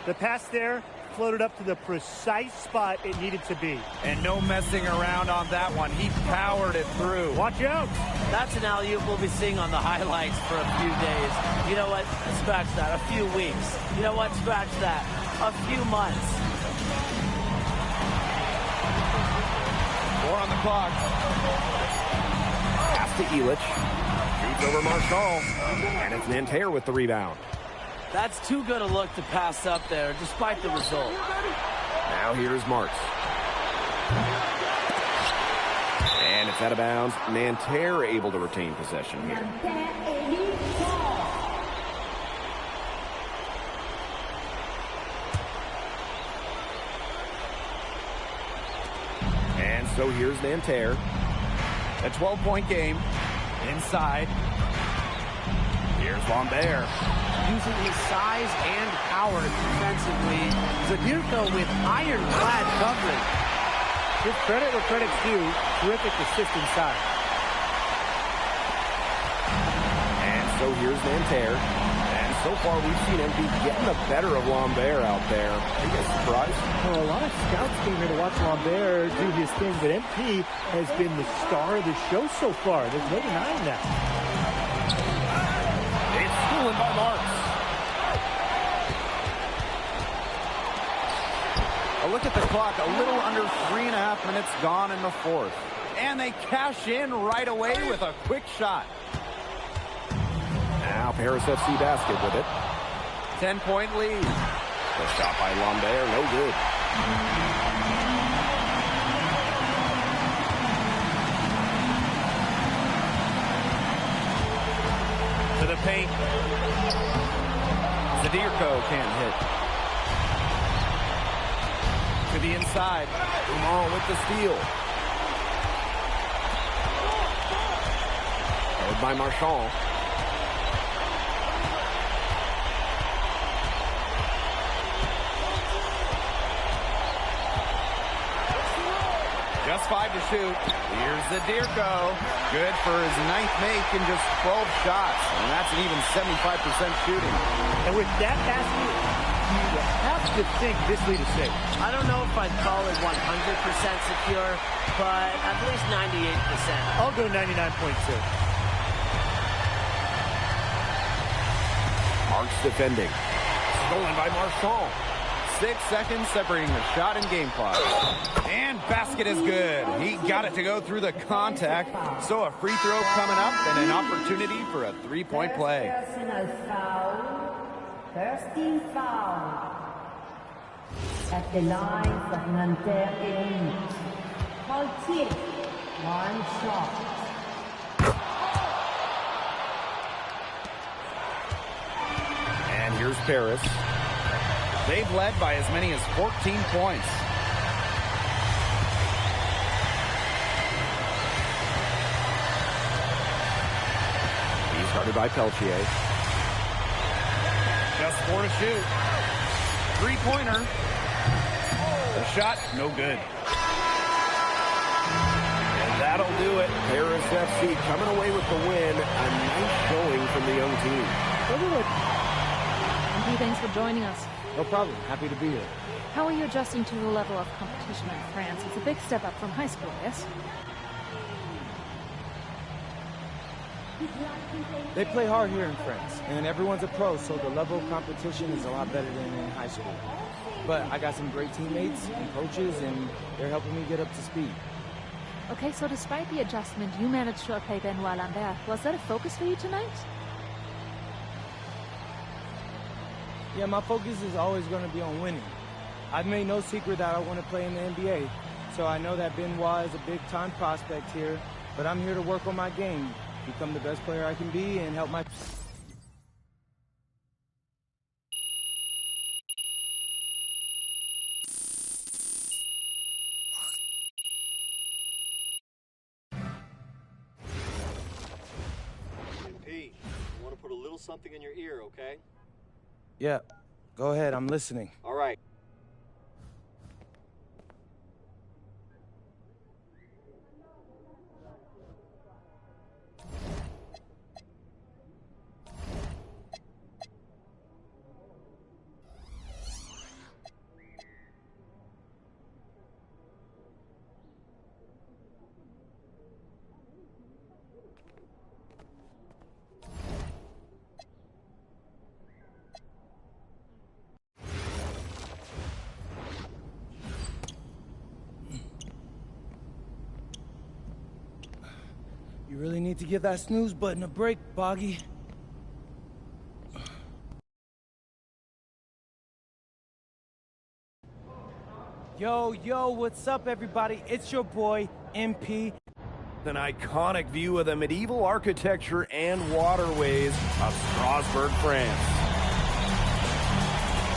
The pass there floated up to the precise spot it needed to be. And no messing around on that one. He powered it through. Watch out. That's an alley-oop we'll be seeing on the highlights for a few days. You know what? Scratch that. A few weeks. You know what? Scratch that. A few months. 4 on the clock. Pass to Illich. Shoots over Marchand. And it's Nanterre with the rebound. That's too good a look to pass up there, despite the result. Now here's Marks. And It's out of bounds. Nanterre able to retain possession here. And so here's Nanterre. A 12-point game. Inside. Here's Lambert. Using his size and power defensively. Zadirko with ironclad coverage. Give credit where credit's due. Terrific assist inside. And so here's Nanterre. And so far we've seen MP getting the better of Lambert out there. Are you guys surprised? Well, a lot of scouts came here to watch Lambert do his thing, but MP has been the star of the show so far. There's no denying that. It's stolen by Marks. A look at the clock. A little under 3.5 minutes gone in the fourth. And they cash in right away with a quick shot. Now Paris FC basket with it. 10-point lead. The shot by Lambert, no good. To the paint. Zadirko can't hit. To the inside. Dumont with the steal. Held by Marchand. Just 5 to shoot. Here's Zadirko. Good for his 9th make in just 12 shots. And that's an even 75% shooting. And with that basket, you have to think this lead is safe. I don't know if I'd call it 100% secure, but at least 98%. I'll go 99.2. Marks defending. Stolen by Marchand. 6 seconds separating the shot and game clock. And basket is good. He got it to go through the contact. So a free throw coming up and an opportunity for a 3-point play. Personal foul. First team foul. At the line of Nanterre Elite. Paultier. 1 shot. And here's Paris. They've led by as many as 14 points. He's guarded by Peltier. Just 4 to shoot. 3-pointer. The shot, no good. And that'll do it. Paris FC coming away with the win. A nice showing from the young team. Thanks for joining us. No problem. Happy to be here. How are you adjusting to the level of competition in France? It's a big step up from high school, yes? They play hard here in France, and everyone's a pro, so the level of competition is a lot better than in high school. But I got some great teammates and coaches, and they're helping me get up to speed. Okay, so despite the adjustment, you managed to outplay Benoit Lambert. Was that a focus for you tonight? Yeah, my focus is always going to be on winning. I've made no secret that I want to play in the NBA, so I know that Benoit is a big-time prospect here, but I'm here to work on my game, become the best player I can be, and help my... Pete, I want to put a little something in your ear, okay? Yeah, go ahead, I'm listening. All right. You really need to give that snooze button a break, Boggy. Yo, what's up, everybody? It's your boy, MP. An iconic view of the medieval architecture and waterways of Strasbourg, France.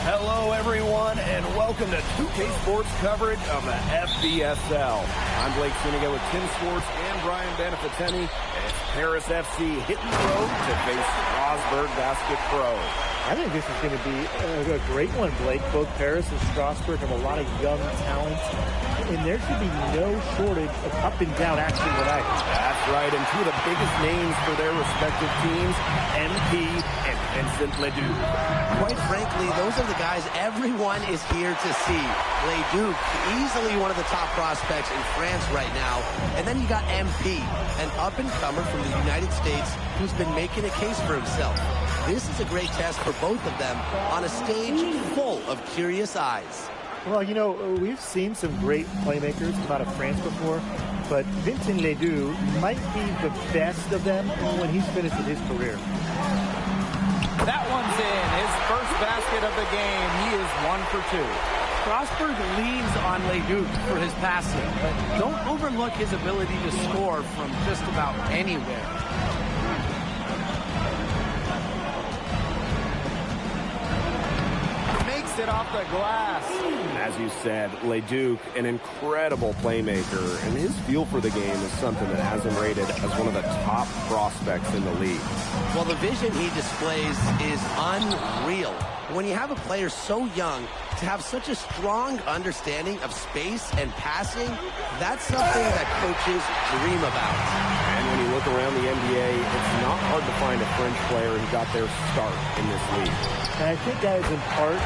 Hello, everyone, and welcome to 2K Sports coverage of the FBSL. I'm Blake Siniga with Tim Sports and Brian Beneficeni. It's Paris FC hitting the road to face Strasbourg Basket Pro. I think this is going to be a great one, Blake. Both Paris and Strasbourg have a lot of young talent, and there should be no shortage of up and down action tonight. That's right, and two of the biggest names for their respective teams, MP and Vincent Leduc. Quite frankly, those are the guys everyone is here to see. Leduc, easily one of the top prospects in France right now. And then you got MP, an up-and-comer from the United States who's been making a case for himself. This is a great test for both of them on a stage full of curious eyes. Well, you know, we've seen some great playmakers come out of France before, but Vincent Leduc might be the best of them when he's finished with his career. That one's in. His first basket of the game. He is 1 for 2. Strasbourg leans on Leduc for his passing, but don't overlook his ability to score from just about anywhere. Makes it off the glass. As you said, Leduc, an incredible playmaker, and his feel for the game is something that has him rated as one of the top prospects in the league. Well, the vision he displays is unreal. When you have a player so young, to have such a strong understanding of space and passing, that's something that coaches dream about. And when you look around the NBA, it's not hard to find a French player who got their start in this league. And I think that is in part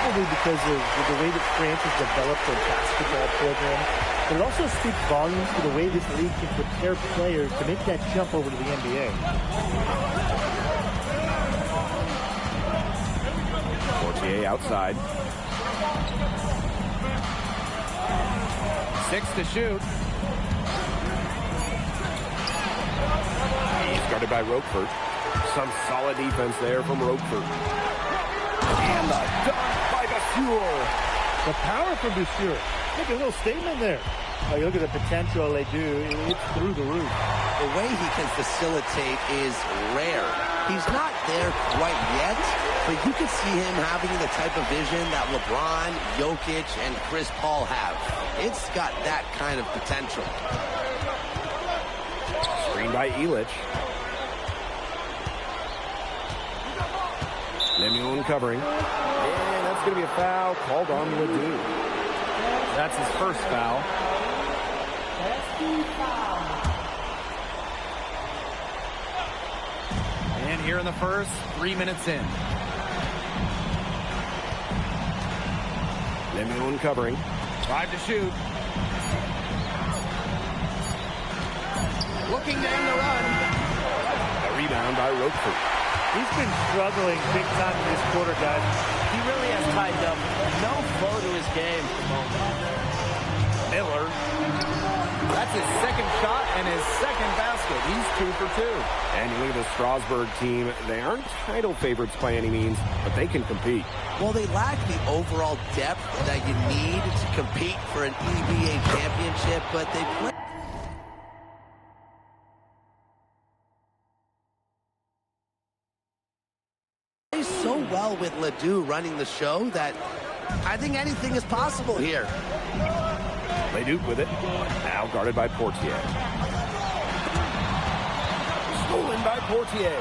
probably because of the way that France has developed their basketball program. But it also speaks volumes to the way this league can prepare players to make that jump over to the NBA. Portier outside. 6 to shoot. He's guarded by Roquefort. Some solid defense there from Roquefort. And the dunk by Basseur. The power from Basseur. Make a little statement there. Oh, you look at the potential they do. It's through the roof. The way he can facilitate is rare. He's not there quite yet, but you can see him having the type of vision that LeBron, Jokic, and Chris Paul have. It's got that kind of potential. Screen by Illich. Lemuel covering. And that's going to be a foul called on Ledoux. That's his first foul. And here in the first, 3 minutes in. Lemuel covering. 5 to shoot. Looking down the run. A rebound by Roquefort. He's been struggling big time in this quarter, guys. He really has tightened up. No flow to his game at the moment. Miller. That's his second shot and his second basket. He's 2 for 2. And you look at the Strasbourg team. They aren't title favorites by any means, but they can compete. Well, they lack the overall depth that you need to compete for an EBA championship, but they play so well with Ledoux running the show that I think anything is possible here. Leduc with it. Now guarded by Portier. Stolen by Portier.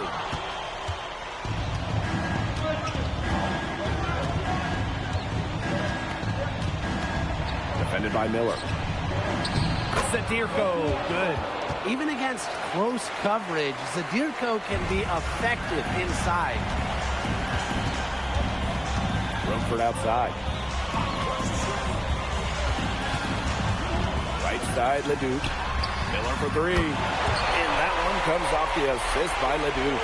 Defended by Miller. Zadirko, good. Even against close coverage, Zadirko can be effective inside. Rumford outside. Right side, Leduc. Miller for 3. And that one comes off the assist by Leduc.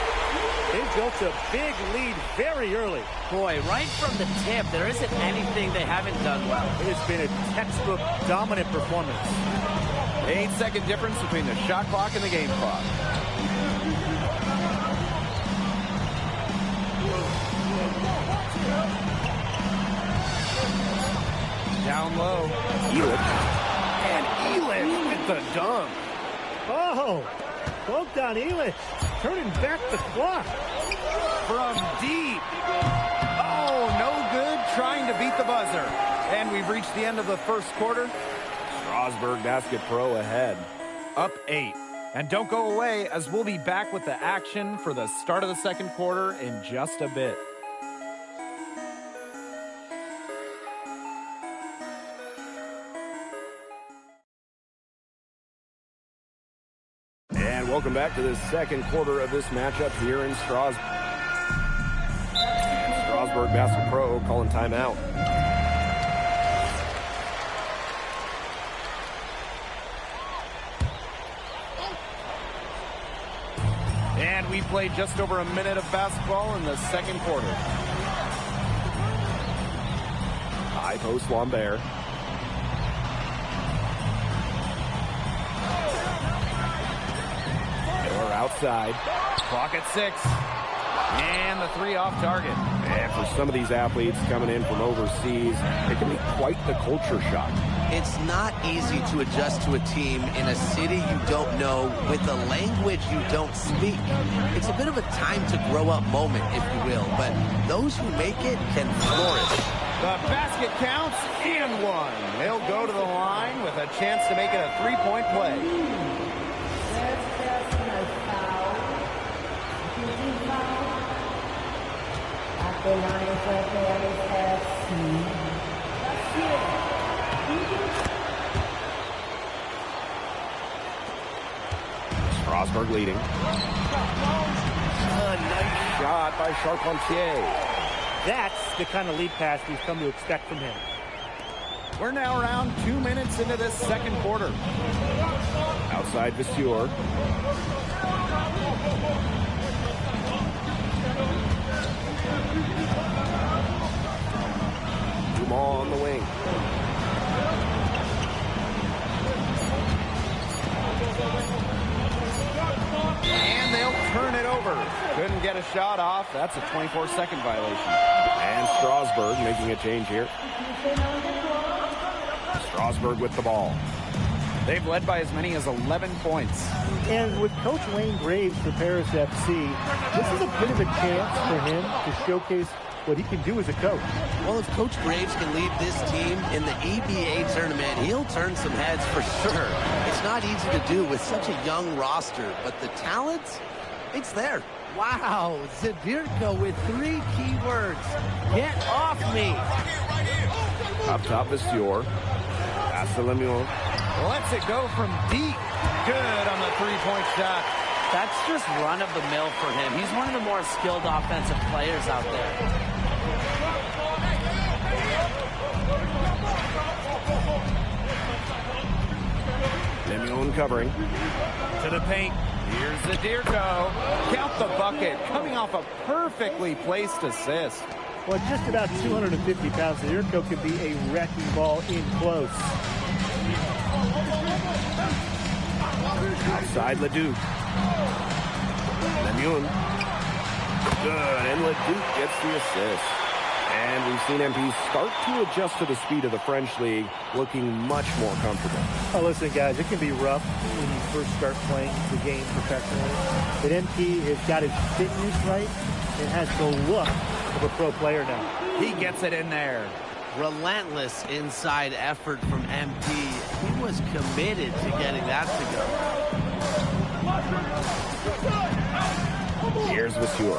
They built a big lead very early. Boy, right from the tip, there isn't anything they haven't done well. It has been a textbook dominant performance. 8-second difference between the shot clock and the game clock. Down low. Illich. And Illich with the dunk. Oh, Bogdan Ilic turning back the clock. From deep. Oh, no good trying to beat the buzzer. And we've reached the end of the first quarter. Strasburg Basket Pro ahead. Up 8. And don't go away, as we'll be back with the action for the start of the second quarter in just a bit. And welcome back to the second quarter of this matchup here in Strasburg. And Strasburg Basket Pro calling timeout. And we played just over a minute of basketball in the second quarter. High post Lambert. Miller outside. Clock at 6. And the 3 off target. And for some of these athletes coming in from overseas, it can be quite the culture shock. It's not easy to adjust to a team in a city you don't know with a language you don't speak. It's a bit of a time to grow up moment, if you will, but those who make it can flourish. The basket counts and 1. They'll go to the line with a chance to make it a 3-point play. At the line for Paris FC. Strasburg leading. Nice shot by Charpentier. That's the kind of lead pass we've come to expect from him. We're now around 2 minutes into this second quarter. Outside Vasseur. Dumont on the wing. And they'll turn it over. Couldn't get a shot off. That's a 24-second violation. And Strasburg making a change here. Strasburg with the ball. They've led by as many as 11 points. And with Coach Wayne Graves for Paris FC, this is a bit of a chance for him to showcase what he can do as a coach. Well, if Coach Graves can lead this team in the EBA tournament, he'll turn some heads for sure. It's not easy to do with such a young roster, but the talent, it's there. Wow, Zadirko with 3 key words. Get off me. Up top Vasseur. Pass to Lemieux. Lets it go from deep. Good on the 3-point shot. That's just run-of-the-mill for him. He's one of the more skilled offensive players out there. Lemieux covering. To the paint. Here's Zadirko. Count the bucket. Coming off a perfectly placed assist. Well, just about 250 pounds, Zadirko could be a wrecking ball in close. Outside Leduc. Lemieux. Good, and Leduc gets the assist. And we've seen MP start to adjust to the speed of the French League, looking much more comfortable. Oh, listen, guys, it can be rough when you first start playing the game professionally. But MP has got his fitness right and has the look of a pro player now. He gets it in there. Relentless inside effort from MP. He was committed to getting that to go. Here's Vasseur.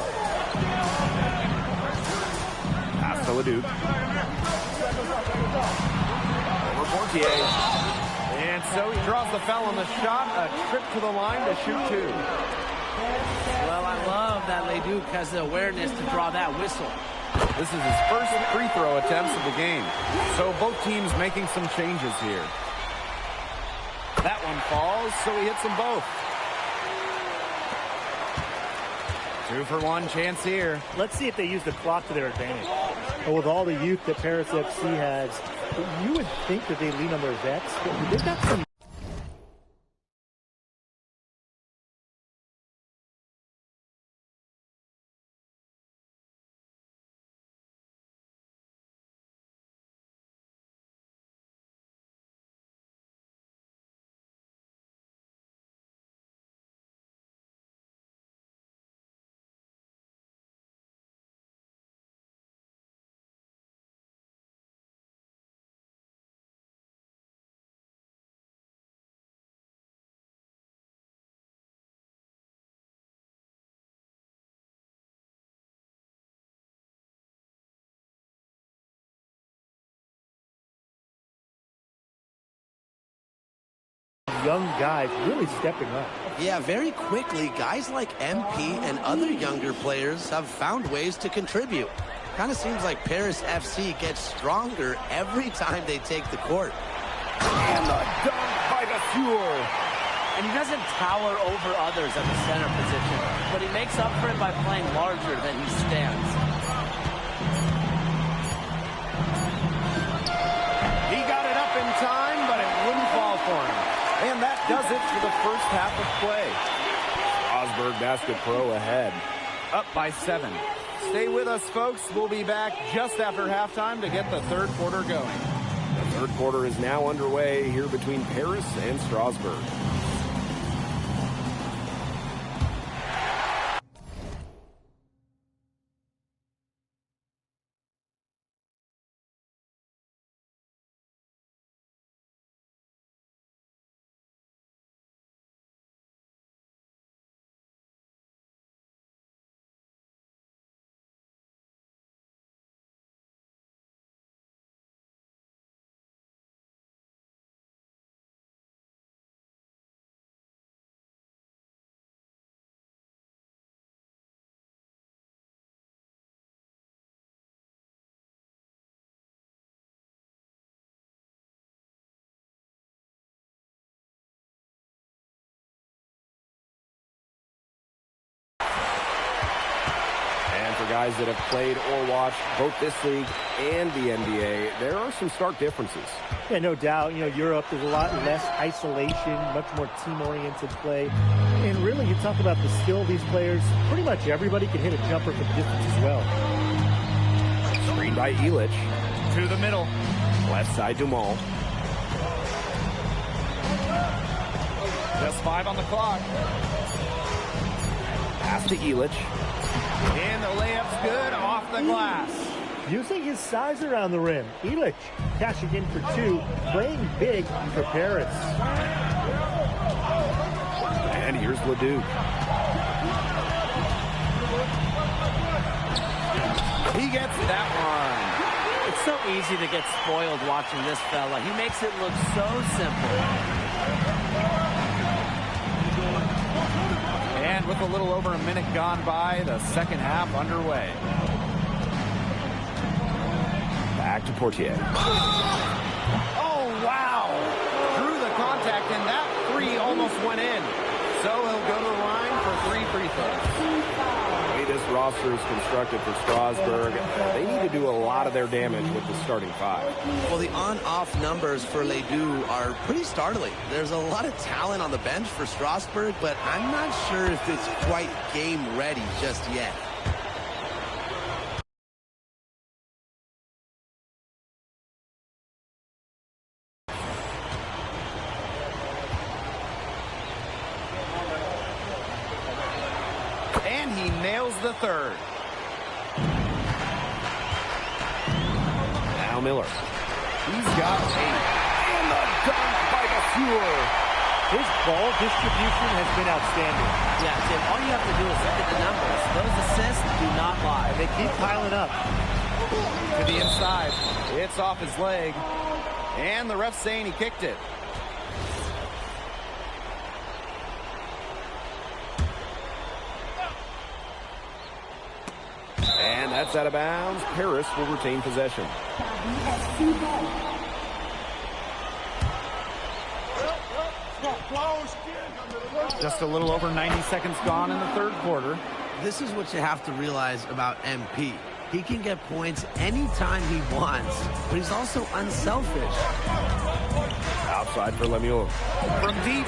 Pass to Leduc. Over Portier. And so he draws the foul on the shot. A trip to the line to shoot 2. Well, I love that Leduc has the awareness to draw that whistle. This is his first free throw attempts of the game. So both teams making some changes here. That one falls, so he hits them both. 2-for-1 chance here. Let's see if they use the clock to their advantage. But with all the youth that Paris FC has, you would think that they lean on their vets, but they've got some young guys really stepping up. Yeah, very quickly, guys like MP and other younger players have found ways to contribute. Kind of seems like Paris FC gets stronger every time they take the court. And the dunk by Vasseur. And he doesn't tower over others at the center position, but he makes up for it by playing larger than he stands. He got it up in time, but it wouldn't fall for him. And that does it for the first half of play. Strasbourg Basket Pro ahead. Up by 7. Stay with us, folks. We'll be back just after halftime to get the third quarter going. The third quarter is now underway here between Paris and Strasbourg. Guys that have played or watched both this league and the NBA, there are some stark differences. Yeah, no doubt. You know, Europe, there's a lot less isolation, much more team-oriented play. And really, you talk about the skill of these players, pretty much everybody can hit a jumper from distance as well. Screen by Ilic. To the middle. Left side Dumont. Just 5 on the clock. Pass to Ilic. And the layup's good off the glass. Using his size around the rim. Ilic cashing in for 2, playing big for Paris. And here's Leduc. He gets that one. It's so easy to get spoiled watching this fella. He makes it look so simple. And with a little over a minute gone by, the second half underway. Back to Portier. Oh, wow. Through the contact, and that 3 almost went in. So he'll go to the line for 3 free throws. The way this roster is constructed for Strasbourg, they need to do a lot of their damage with the starting 5. Well, the on-off numbers for Ledoux are pretty startling. There's a lot of talent on the bench for Strasbourg, but I'm not sure if it's quite game ready just yet. And he nails the third. Now Miller. He's got 8. And the dunk by Vasseur. His ball distribution has been outstanding. Yeah, Tim, all you have to do is look at the numbers. Those assists do not lie. And they keep piling up. To the inside. It's off his leg. And the ref's saying he kicked it. And that's out of bounds. Paris will retain possession. Just a little over 90 seconds gone in the third quarter. This is what you have to realize about MP. He can get points anytime he wants, but he's also unselfish. Outside for Lemieux. From deep.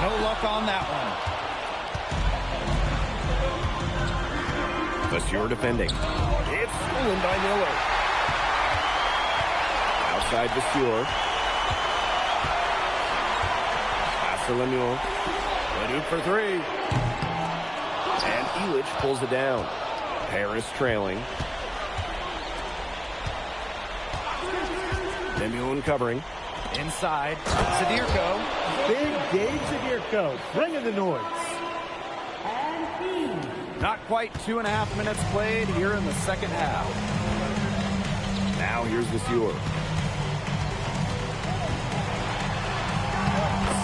No luck on that one. Vasseur defending. It's stolen by Miller. Outside Vasseur. Pass to Lemieux. Leduc for 3. And Ilic pulls it down. Paris trailing. Lemieux covering. Inside. Zadirko. Big Dave Zadirko bringing the noise. Not quite 2.5 minutes played here in the second half. Now here's Vasseur.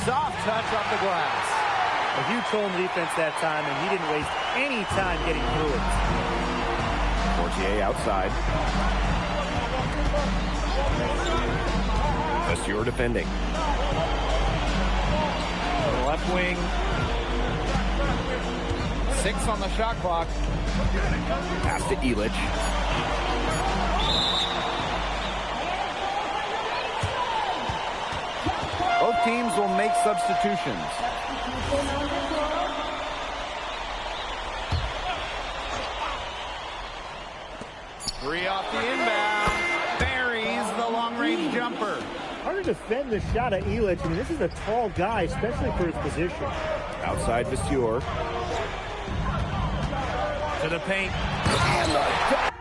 Soft touch off the glass. A huge hole in the defense that time, and he didn't waste any time getting through it. Fortier outside. Vasseur defending. Left wing. 6 on the shot clock. Pass to Illich. Both teams will make substitutions. Three off the inbound. Buries the long-range jumper. Hard to defend the shot of Illich. I mean, this is a tall guy, especially for his position. Outside Vasseur. To the paint. And the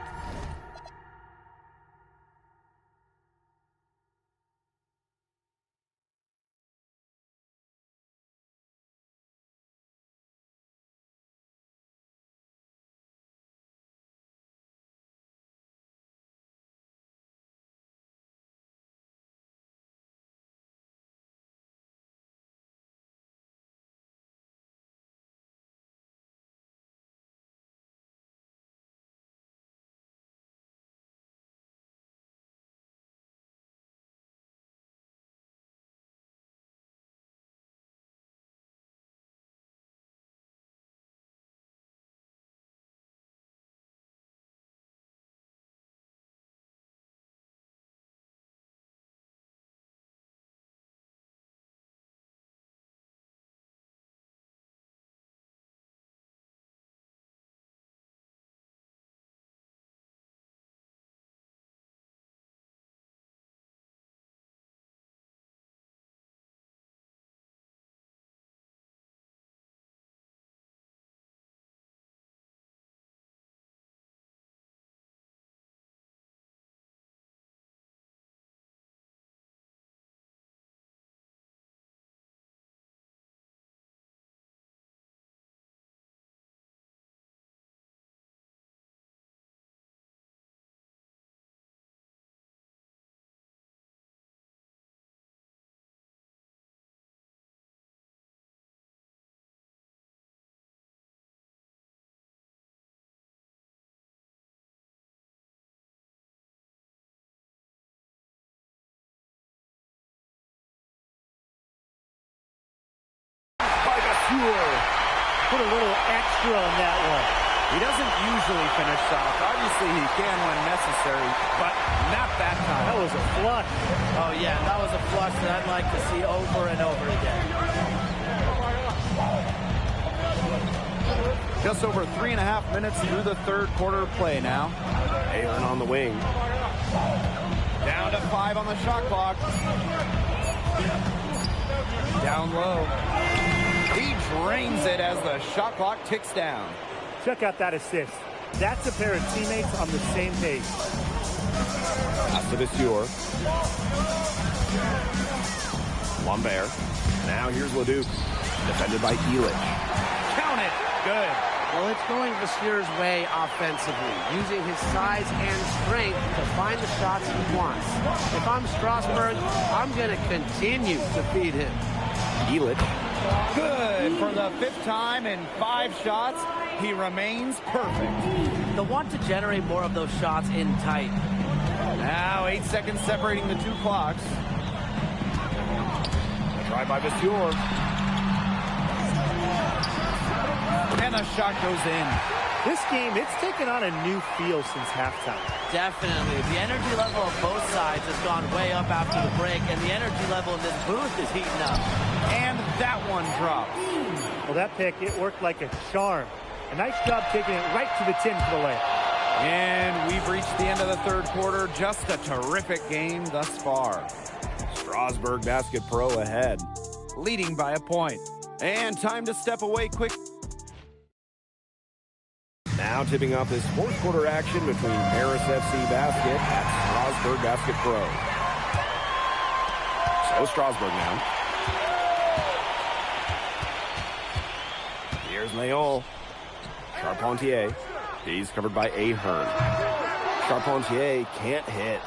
Put a little extra on that one. He doesn't usually finish off. Obviously, he can when necessary, but not that time. That was a flush. Oh, yeah, that was a flush that I'd like to see over and over again. Just over 3.5 minutes through the third quarter of play now. Ahern on the wing. Down to 5 on the shot clock. Down low. He drains it as the shot clock ticks down. Check out that assist. That's a pair of teammates on the same page. Pass to Vasseur. Lambert. Now here's Leduc. Defended by Illich. Count it. Good. Well, it's going Vasseur's way offensively, using his size and strength to find the shots he wants. If I'm Strasburg, I'm going to continue to feed him. Illich. Good for the 5th time in 5 shots. He remains perfect. They'll want to generate more of those shots in tight. Now 8 seconds separating the 2 clocks. Try by Vasseur. And a shot goes in. This game, it's taken on a new feel since halftime. Definitely. The energy level of both sides has gone way up after the break, and the energy level in this booth is heating up. And that one drops. Well, that pick, it worked like a charm. A nice job taking it right to the tin for the layup. And we've reached the end of the third quarter. Just a terrific game thus far. Strasburg Basket Pro ahead. Leading by a point. And time to step away quick. Now tipping off this fourth quarter action between Paris FC Basket and Strasburg Basket Pro. So Strasburg now. Here's Mayol. Charpentier. He's covered by Ahern. Charpentier can't hit.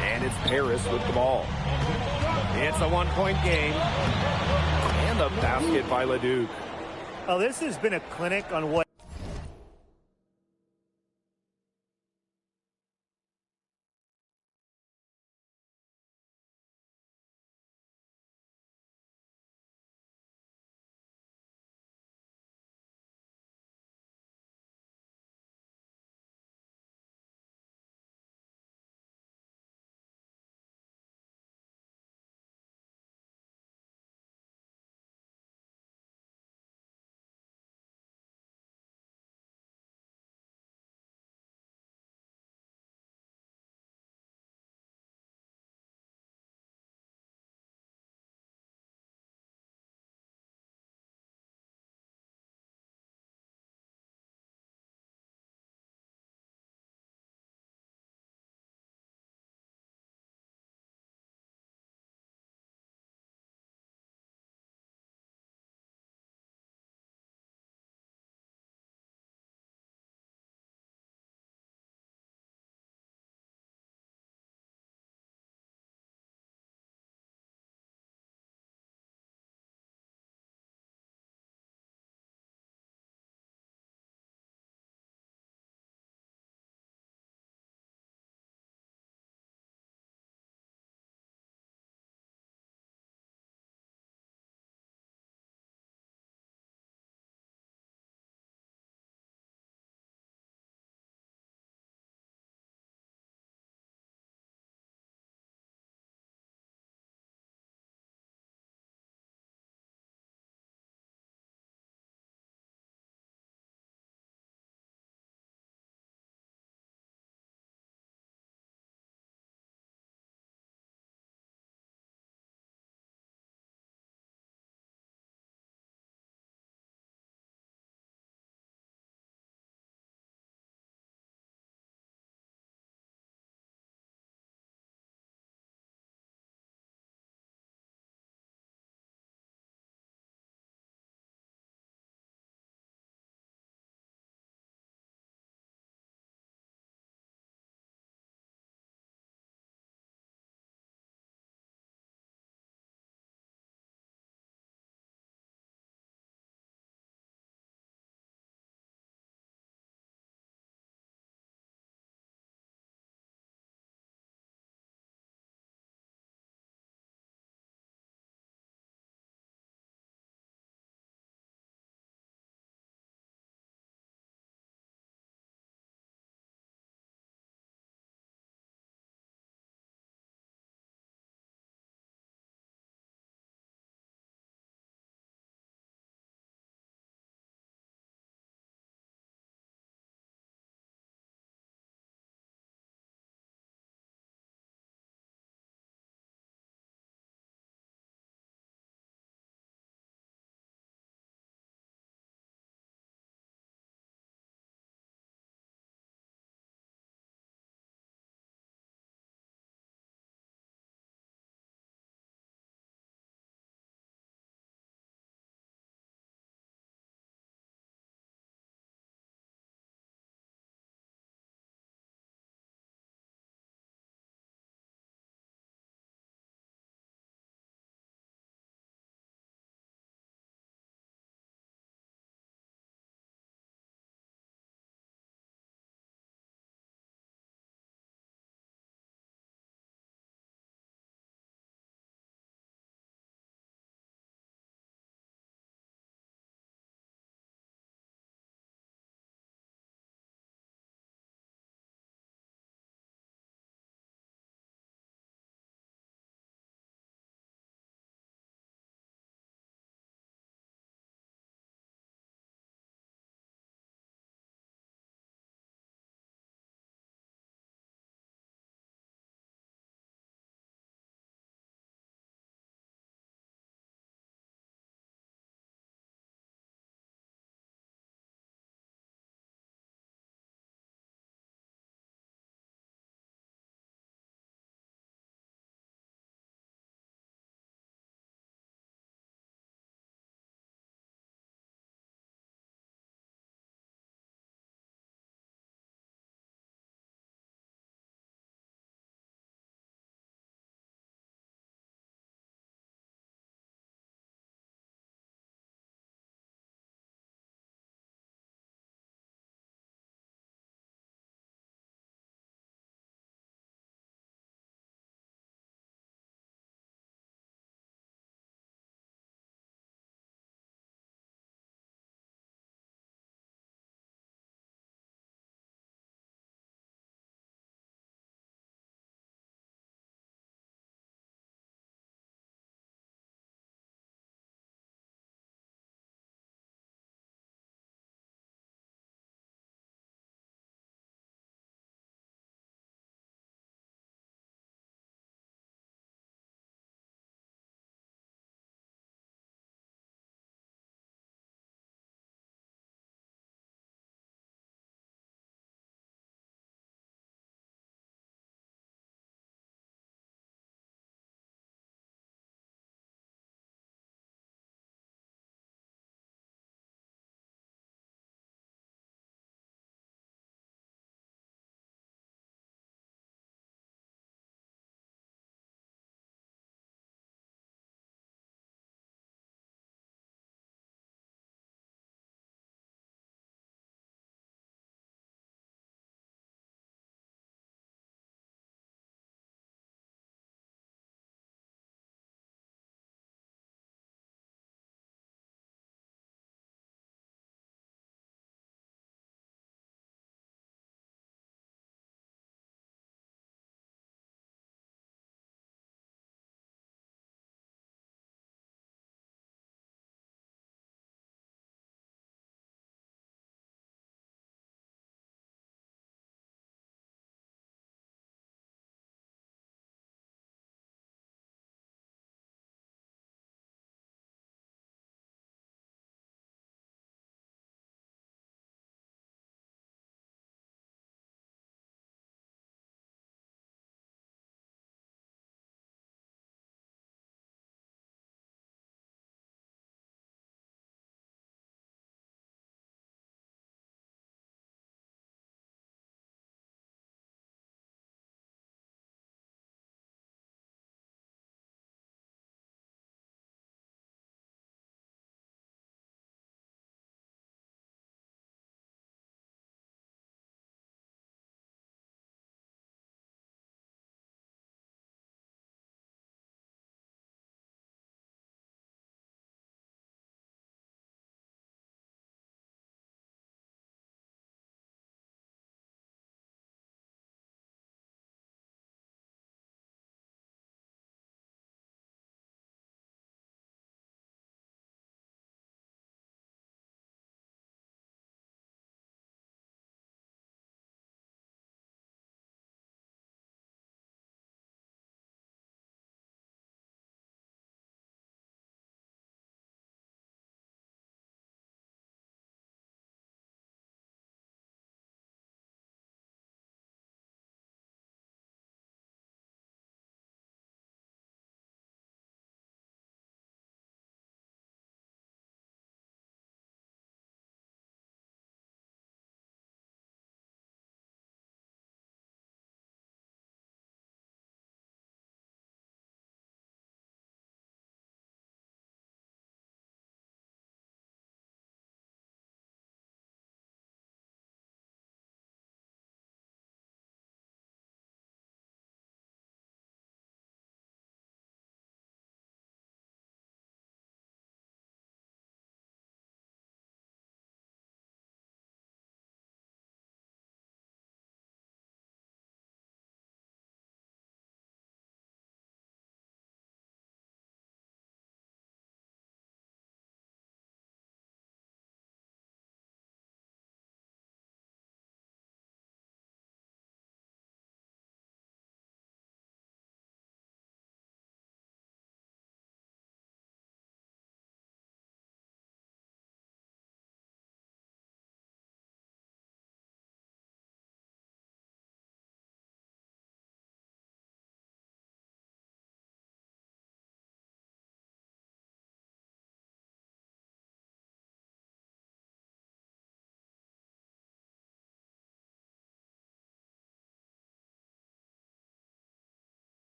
And it's Paris with the ball. It's a one-point game. And the basket by Leduc. Oh, this has been a clinic on what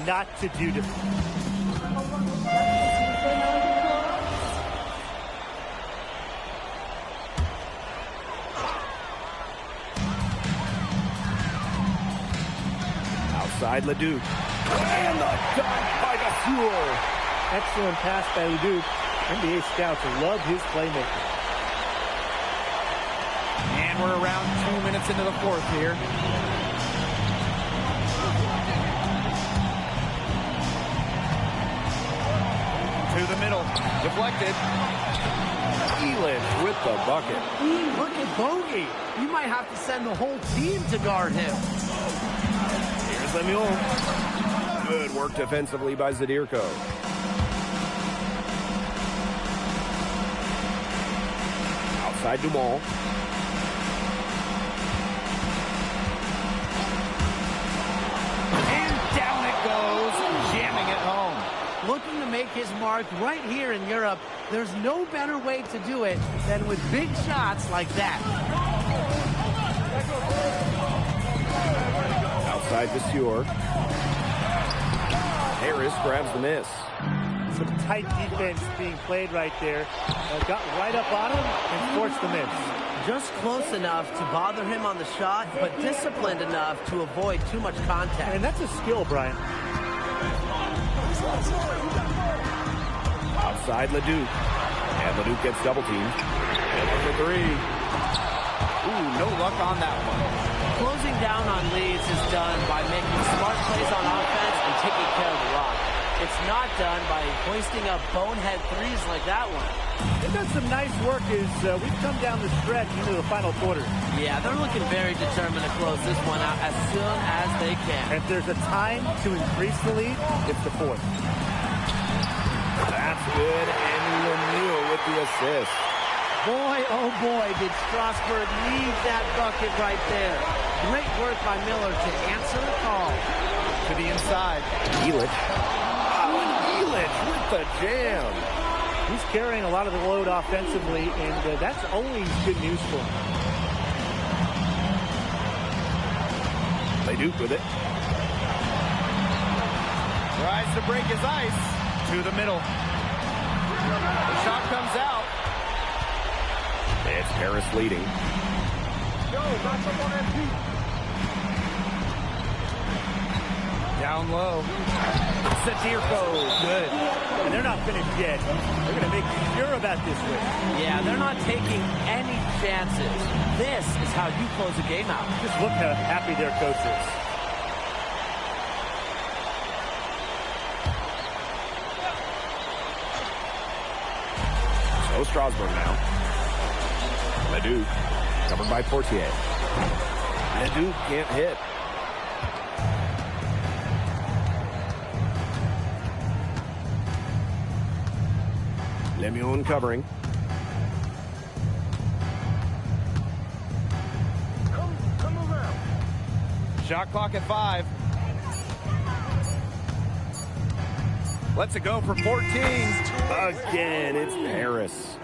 not to do to them. Outside Leduc. And the dunk by Vasseur. Excellent pass by Leduc. NBA scouts love his playmaking. And we're around 2 minutes into the fourth here. To the middle. Deflected. Elitch with the bucket. Look at Bogey. You might have to send the whole team to guard him. Here's Lemuel. Good work defensively by Zadirko. Outside Dumont. And down it goes, jamming it home. Looking to make his mark right here in Europe. There's no better way to do it than with big shots like that. Outside Vasseur. Harris grabs the miss. Some tight defense being played right there. Got right up on him and forced the miss. Just close enough to bother him on the shot, but disciplined enough to avoid too much contact. And that's a skill, Brian. Outside Leduc. And Leduc gets double teamed. And for three. Ooh, no luck on that one. Closing down on leads is done by making smart plays on offense and taking care of the rock. It's not done by hoisting up bonehead threes like that one. They've done some nice work as we've come down the stretch into the final quarter. Yeah, they're looking very determined to close this one out as soon as they can. And if there's a time to increase the lead, it's the fourth. That's good, and Lemieux with the assist. Boy, oh boy, did Strasburg need that bucket right there. Great work by Miller to answer the call. To the inside. Elitch. Oh, and Elitch with the jam. He's carrying a lot of the load offensively, and that's always good news for him. Leduc with it. Tries to break his ice. To the middle. The shot comes out. It's Harris leading. Down low. Zadirko. Good. And they're not finished yet. They're going to make sure about this win. Yeah, they're not taking any chances. This is how you close a game out. Just look how happy their coach is. So Strasburg now. Leduc, covered by Portier. Leduc can't hit. Lemieux covering. Come around. Shot clock at 5. Lets it go for 14. Again, it's Harris.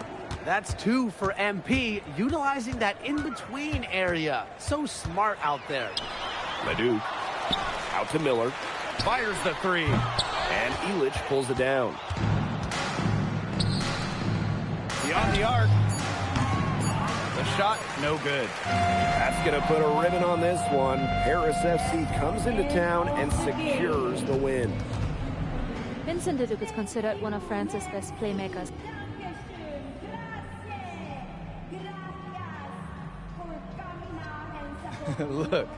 That's 2 for MP, utilizing that in-between area. So smart out there. Leduc out to Miller. Fires the 3. And Elitch pulls it down. Beyond the arc. The shot, no good. That's going to put a ribbon on this one. Paris FC comes into town and secures the win. Vincent Leduc is considered one of France's best playmakers. Look,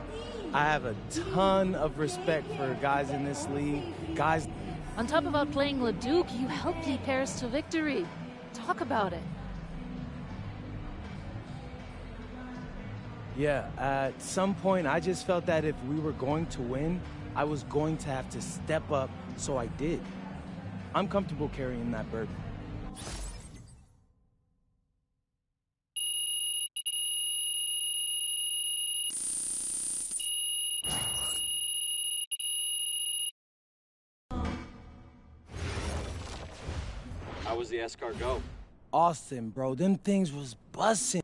I have a ton of respect for guys in this league. Guys. On top of outplaying Leduc, you helped lead Paris to victory. Talk about it. Yeah, at some point, I just felt that if we were going to win, I was going to have to step up, so I did. I'm comfortable carrying that burden. How was the escargot? Austin, bro, them things was bussin'.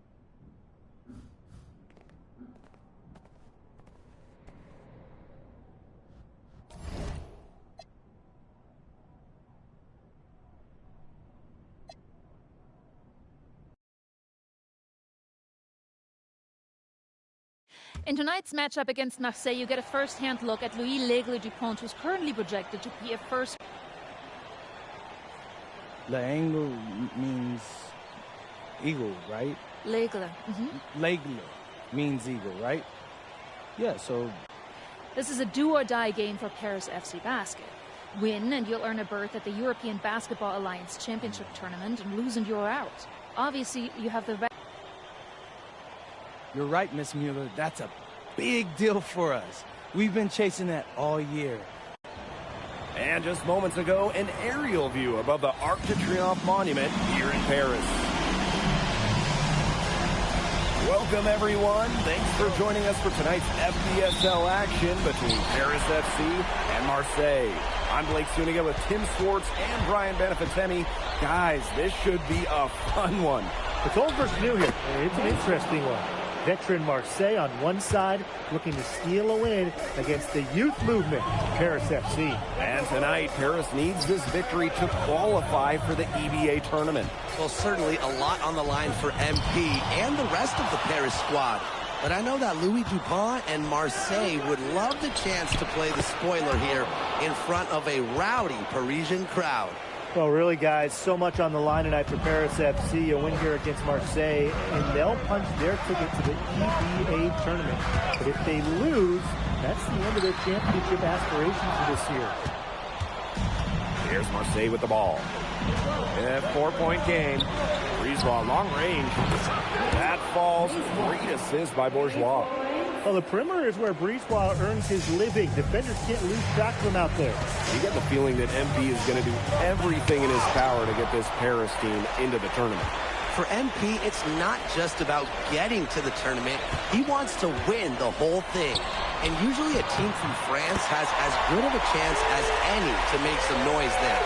In tonight's matchup against Marseille, you get a first-hand look at Louis L'Aigle Dupont, who's currently projected to be a first. L'Aigle means eagle, right? L'Aigle. L'Aigle means eagle, right? Yeah, so... This is a do-or-die game for Paris FC Basket. Win, and you'll earn a berth at the European Basketball Alliance Championship Tournament, and lose and you're out. Obviously, you have the... You're right, Miss Mueller. That's a big deal for us. We've been chasing that all year. And just moments ago, an aerial view above the Arc de Triomphe monument here in Paris. Welcome, everyone. Thanks for joining us for tonight's FPSL action between Paris FC and Marseille. I'm Blake Suniga with Tim Swartz and Brian Benefitemi. Guys, this should be a fun one. It's old versus new here, and it's an interesting one. Veteran Marseille on one side, looking to steal a win against the youth movement, Paris FC. And tonight, Paris needs this victory to qualify for the EBA tournament. Well, certainly a lot on the line for MP and the rest of the Paris squad. But I know that Louis Dupont and Marseille would love the chance to play the spoiler here in front of a rowdy Parisian crowd. Well, really, guys, so much on the line tonight for Paris FC. A win here against Marseille, and they'll punch their ticket to the EBA tournament. But if they lose, that's the end of their championship aspirations for this year. Here's Marseille with the ball. In a 4-point game. Brisebois, long range. That falls. Great assist by Bourgeois. Well, the perimeter is where Brisebois earns his living. Defenders can't lose track of him out there. You get the feeling that MP is going to do everything in his power to get this Paris team into the tournament. For MP, it's not just about getting to the tournament. He wants to win the whole thing. And usually a team from France has as good of a chance as any to make some noise there.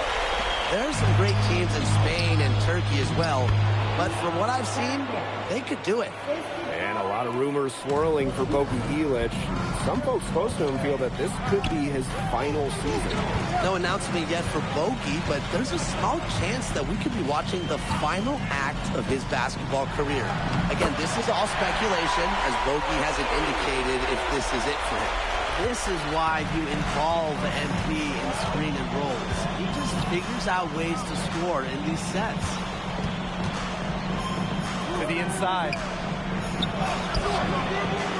There are some great teams in Spain and Turkey as well. But from what I've seen, they could do it. And a lot of rumors swirling for Boki Ilic. Some folks close to him feel that this could be his final season. No announcement yet for Boki, but there's a small chance that we could be watching the final act of his basketball career. Again, this is all speculation, as Boki hasn't indicated if this is it for him. This is why you involve MP in screen and rolls. He just figures out ways to score in these sets. To the inside.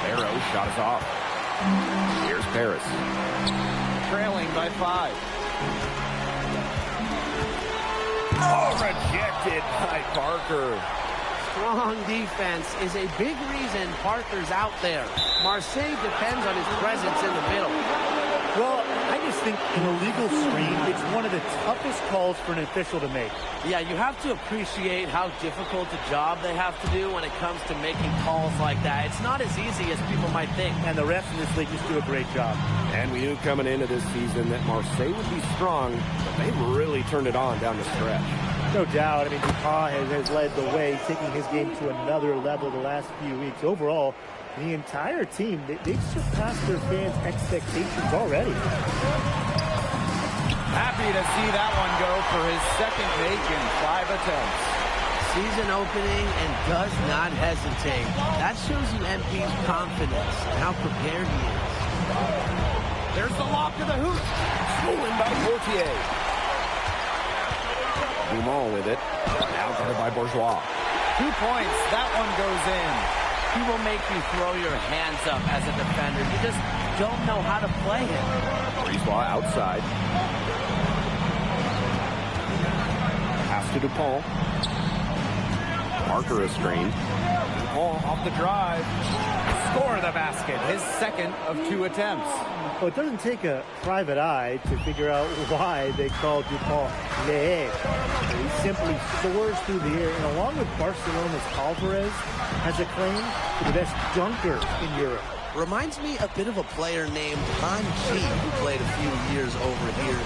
Barrow shot is off. Here's Paris. Trailing by 5. Oh, rejected by Parker. Strong defense is a big reason Parker's out there. Marseille depends on his presence in the middle. Well, I just think an illegal screen, it's one of the toughest calls for an official to make. Yeah, you have to appreciate how difficult a job they have to do when it comes to making calls like that. It's not as easy as people might think. And the refs in this league just do a great job. And we knew coming into this season that Marseille would be strong, but they really turned it on down the stretch. No doubt. I mean, Dupont has led the way, taking his game to another level the last few weeks. Overall, the entire team, they've surpassed their fans' expectations already. Happy to see that one go for his second make in 5 attempts. Season opening and does not hesitate. That shows you MP's confidence and how prepared he is. There's the lock of the hoop. Stolen by Gauthier. Dumont with it. Now guarded by Bourgeois. 2 points. That one goes in. He will make you throw your hands up as a defender. You just don't know how to play him. Brisebois outside. Pass to Dupont. Parker a screen. Dupont off the drive. Score the basket. His second of 2 attempts. Well, it doesn't take a private eye to figure out why they call Dupont Le. He simply soars through the air, and along with Barcelona's Alvarez, has a claim to the best dunker in Europe. Reminds me a bit of a player named Han Chi, who played a few years over here.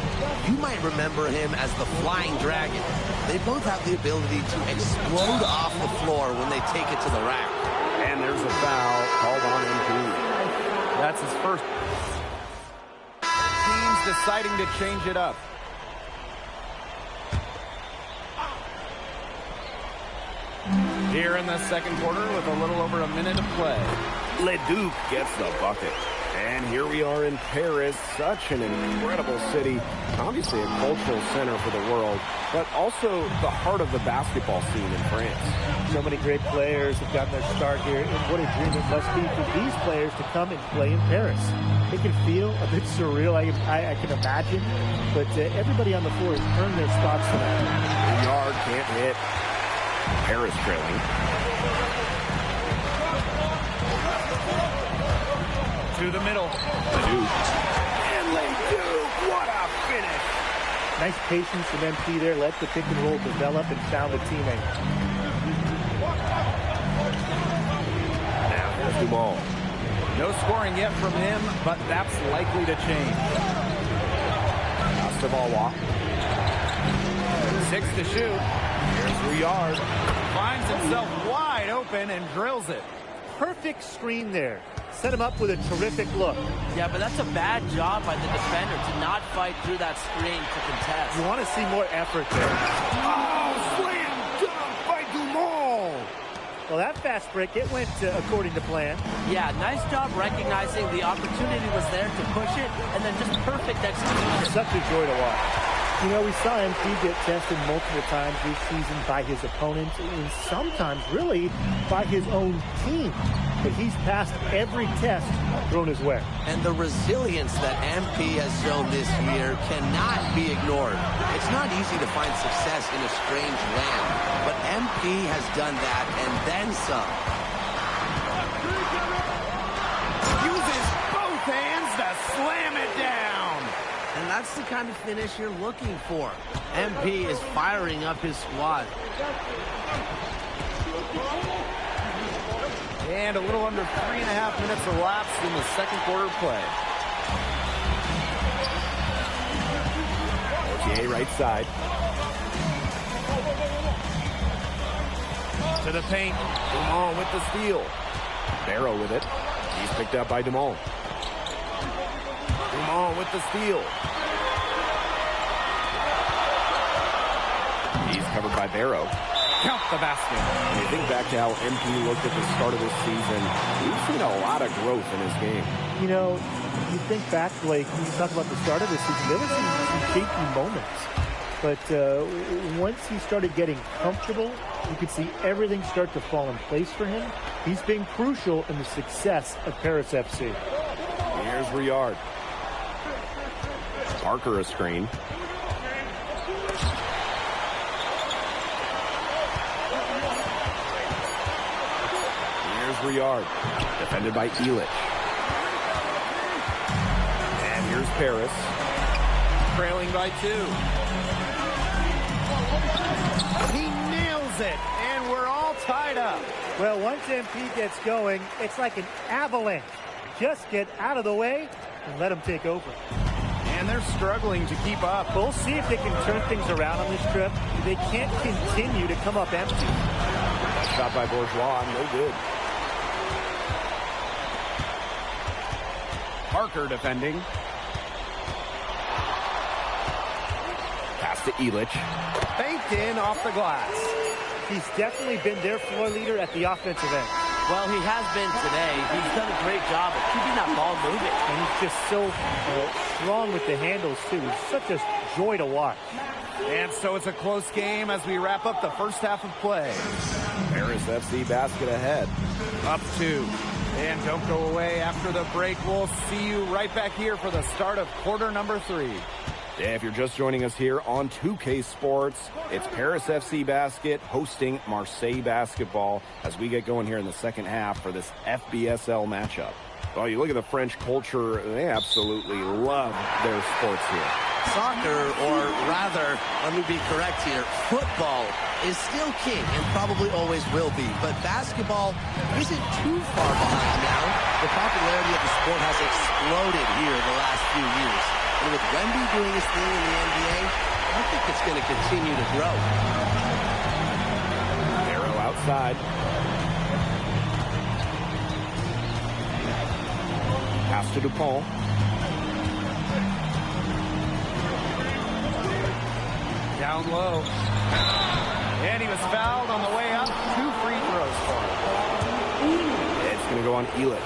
You might remember him as the Flying Dragon. They both have the ability to explode off the floor when they take it to the rack. And there's a foul called on MP. That's his first. Team's deciding to change it up. Here in the second quarter with a little over a minute of play. Leduc gets the bucket. And here we are in Paris, such an incredible city. Obviously a cultural center for the world, but also the heart of the basketball scene in France. So many great players have gotten their start here, and what a dream it must be for these players to come and play in Paris. It can feel a bit surreal, I can imagine, but everybody on the floor has earned their spots tonight. Yard can't hit. Paris trailing. To the middle. Leduc. And Leduc, what a finish. Nice patience from MP there. Let the pick and roll develop and found a teammate. Now here's Dumal. No scoring yet from him, but that's likely to change. Astavawa. 6 to shoot. Here's Ruyard. Finds himself wide open and drills it. Perfect screen there. Set him up with a terrific look. Yeah, but that's a bad job by the defender to not fight through that screen to contest. You want to see more effort there. Oh, slam dunk by Dumal. Well, that fast break, it went according to plan. Yeah, nice job recognizing the opportunity was there to push it, and then just perfect execution. Such a joy to watch. You know, we saw MP get tested multiple times this season by his opponents, and sometimes really by his own team. But he's passed every test thrown his way. And the resilience that MP has shown this year cannot be ignored. It's not easy to find success in a strange land, but MP has done that and then some. Uses both hands to slam it down. And that's the kind of finish you're looking for. MP is firing up his squad. And a little under 3.5 minutes elapsed in the second quarter play. OTA right side. To the paint. Dumont with the steal. Barrow with it. He's picked up by Dumont. Dumont with the steal. He's covered by Barrow. Count the basket. When you think back to how MP looked at the start of this season, we've seen a lot of growth in his game. You know, you think back, Blake, when you talk about the start of this season, there were some shaky moments. But once he started getting comfortable, you could see everything start to fall in place for him. He's been crucial in the success of Paris FC. Here's Ruyard. Parker a screen. Ruyard, defended by Elich. And here's Paris. Trailing by 2. He nails it, and we're all tied up. Well, once MP gets going, it's like an avalanche. Just get out of the way and let him take over. And they're struggling to keep up. We'll see if they can turn things around on this trip. They can't continue to come up empty. That shot by Bourgeois, no good. Parker defending. Pass to Elich. Banked in off the glass. He's definitely been their floor leader at the offensive end. Well, he has been today. He's done a great job of keeping that ball moving. And he's just so strong with the handles, too. It's such a joy to watch. And so it's a close game as we wrap up the first half of play. Paris FC basket ahead. Up 2. And don't go away after the break. We'll see you right back here for the start of quarter number 3. Yeah, if you're just joining us here on 2K Sports, it's Paris FC Basket hosting Marseille Basketball as we get going here in the second half for this FBSL matchup. Well, you look at the French culture, they absolutely love their sports here. Soccer, or rather, let me be correct here, football is still king and probably always will be. But basketball isn't too far behind now. The popularity of the sport has exploded here in the last few years. And with Wemby doing his thing in the NBA, I think it's going to continue to grow. Arrow outside. Pass to Dupont. Down low. And he was fouled on the way up. 2 free throws for him. It's going to go on Illich.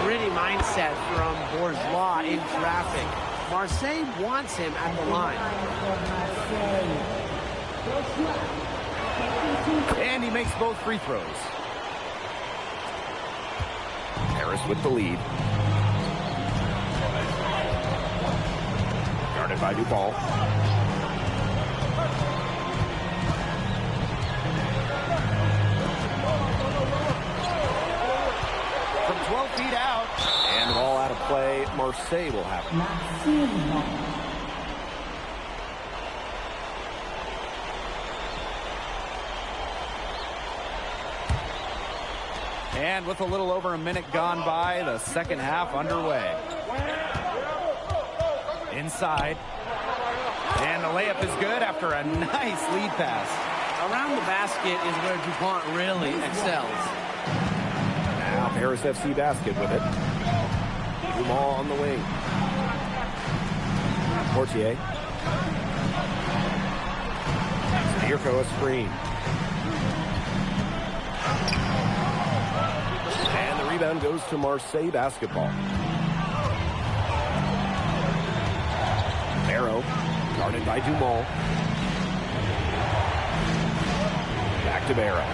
Gritty mindset from Bourgeois in traffic. Marseille wants him at the line. And he makes both free throws. Paris with the lead. Guarded by Dupont. From 12 feet out. And the ball out of play. Marseille will have it. And with a little over a minute gone by, the second half underway. Inside. And the layup is good after a nice lead pass. Around the basket is where Dupont really excels. Now Paris FC Basket with it. Dumont on the wing. Portier. Mirko a screen. And the rebound goes to Marseille Basketball. Barrow, guarded by Dumont. Back to Barrow.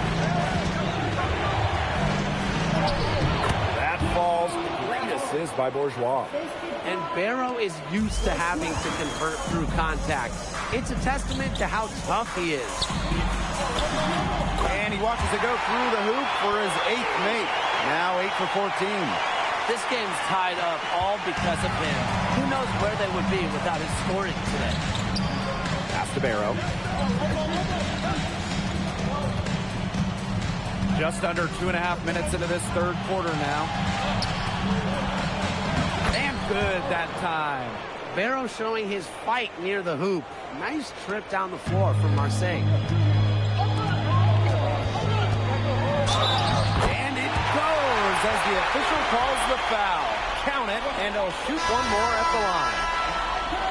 That falls. Great assist by Bourgeois. And Barrow is used to having to convert through contact. It's a testament to how tough he is. And he watches it go through the hoop for his 8th make. Now 8 for 14. This game's tied up all because of him. Who knows where they would be without his scoring today. Pass to Barrow. Just under 2.5 minutes into this third quarter now. And good that time. Barrow showing his fight near the hoop. Nice trip down the floor from Marseille. And it goes as the official calls the foul. Count it, and he'll shoot one more at the line.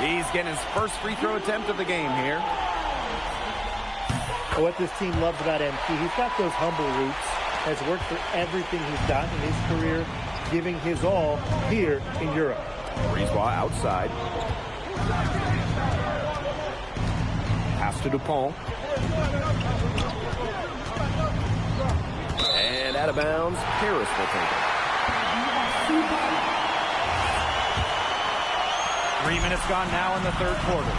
He's getting his first free throw attempt of the game here. What this team loves about MP, he's got those humble roots. Has worked for everything he's done in his career, giving his all here in Europe. Brisebois outside. Pass to Dupont. And out of bounds, Paris will take it. 3 minutes gone now in the third quarter.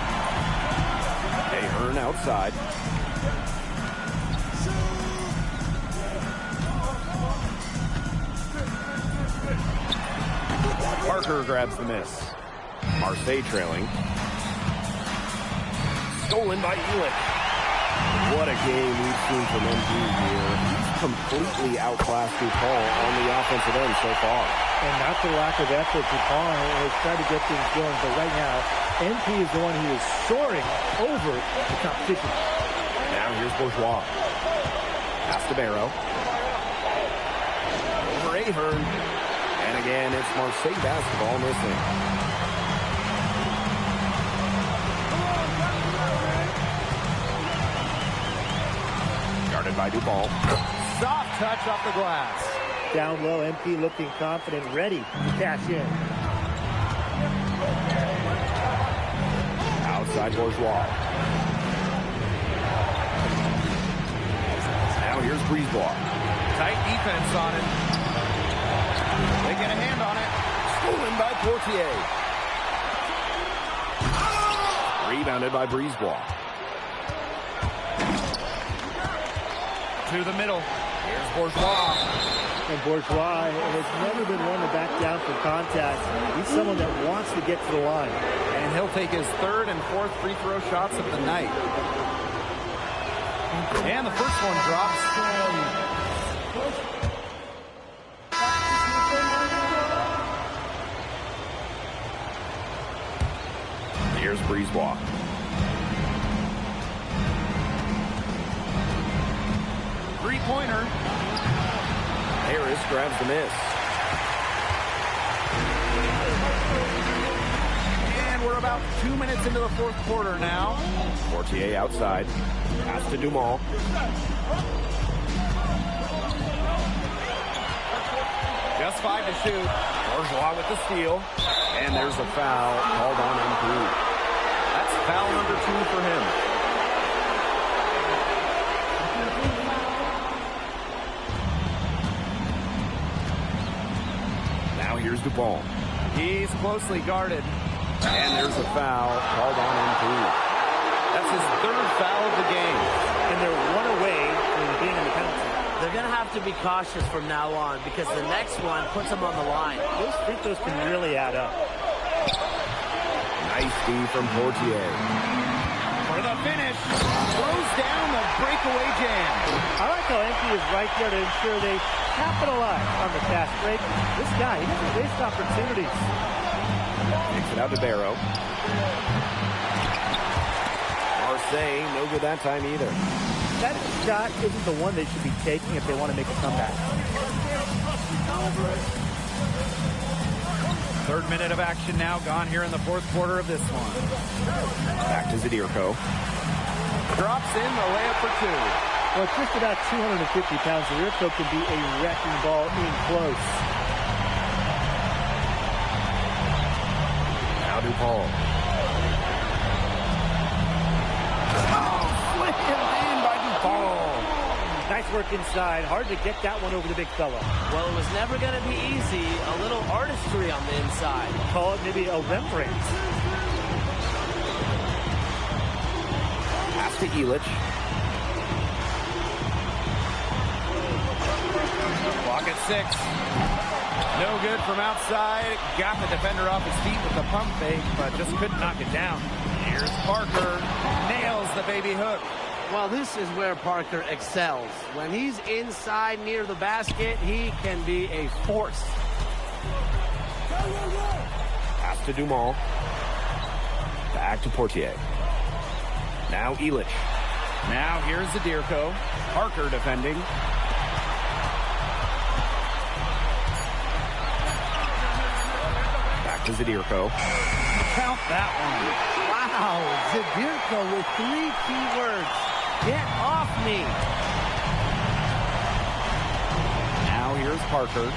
Ahern outside. Parker grabs the miss. Marseille trailing. Stolen by Illich. What a game we've seen from MG here. He's completely outclassed Dupont on the offensive end so far. And not the lack of effort. Dupont has tried to get things going, but right now, MP is the one who is soaring over the competition. Now here's Bourgeois. Pass to Barrow. Over Ahern. And again, it's Marseille Basketball missing. Guarded by Dupont. Soft touch off the glass. Down low, MP looking confident, ready to cash in. Outside Bourgeois. Now here's Brisebois. Tight defense on it. They get a hand on it. Stolen by Portier. Rebounded by Brisebois. To the middle. Here's Bourgeois. And Bourgeois has never been one to back down from contact. He's someone that wants to get to the line. And he'll take his third and fourth free throw shots of the night. And the first one drops. Here's Brisebois. Three-pointer. Harris grabs the miss. And we're about 2 minutes into the fourth quarter now. Portier outside. Pass to Dumont. Just 5 to shoot. Bourgeois with the steal. And there's a foul called on MP. That's foul number 2 for him. Now here's Dupont. He's closely guarded. And there's a foul called on MP. That's his 3rd foul of the game. And they're 1 away from being in the penalty. They're going to have to be cautious from now on because the next one puts them on the line. Those free throws can really add up. Nice D from Portier. For the finish. Throws down the breakaway jam. I like how MP is right there to ensure they capitalize on the fast break. This guy, he doesn't waste opportunities. Takes it out to Barrow. Marseille, no good that time either. That shot isn't the one they should be taking if they want to make a comeback. 3rd minute of action now gone here in the 4th quarter of this one. Back to Zadirko. Drops in the layup for 2. Well, it's just about 250 pounds. Zadirko can be a wrecking ball in close. Now DuPont. Nice work inside. Hard to get that one over the big fella. Well, it was never going to be easy. A little artistry on the inside. Call it maybe a Rembrandt. Pass to Illich. Clock at 6. No good from outside. Got the defender off his feet with the pump fake, but just couldn't knock it down. Here's Parker. Nails the baby hook. Well, this is where Parker excels. When he's inside near the basket, he can be a force. Pass to Dumont. Back to Portier. Now Illich. Now here's Zadirko. Parker defending. Back to Zadirko. Count that one. Wow, Zadirko with 3 key words. Get off me. Now here's Parker.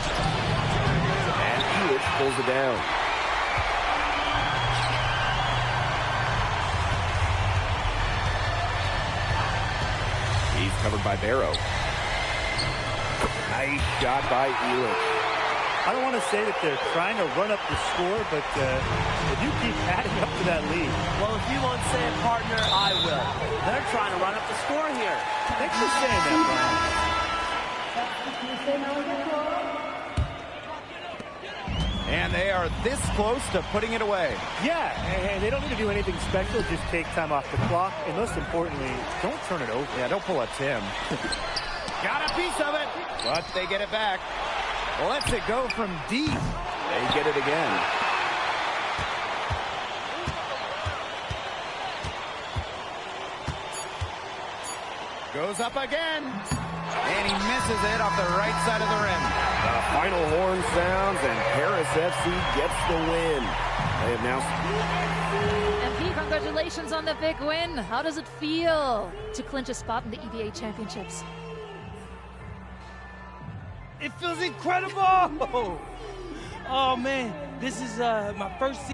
And Illich pulls it down. He's covered by Barrow. Nice shot by Illich. I don't want to say that they're trying to run up the score, but they do keep adding up to that lead. Well, if you won't say it, partner, I will. They're trying to run up the score here. Thanks for saying that, Brian. And they are this close to putting it away. Yeah, and they don't need to do anything special. Just take time off the clock. And most importantly, don't turn it over. Yeah, don't pull a Tim. Got a piece of it, but they get it back. Lets it go from deep. They get it again. Goes up again. And he misses it off the right side of the rim. The final horn sounds, and Paris FC gets the win. They have now... MP, congratulations on the big win. How does it feel to clinch a spot in the EVA Championships? It feels incredible. Oh man, this is my first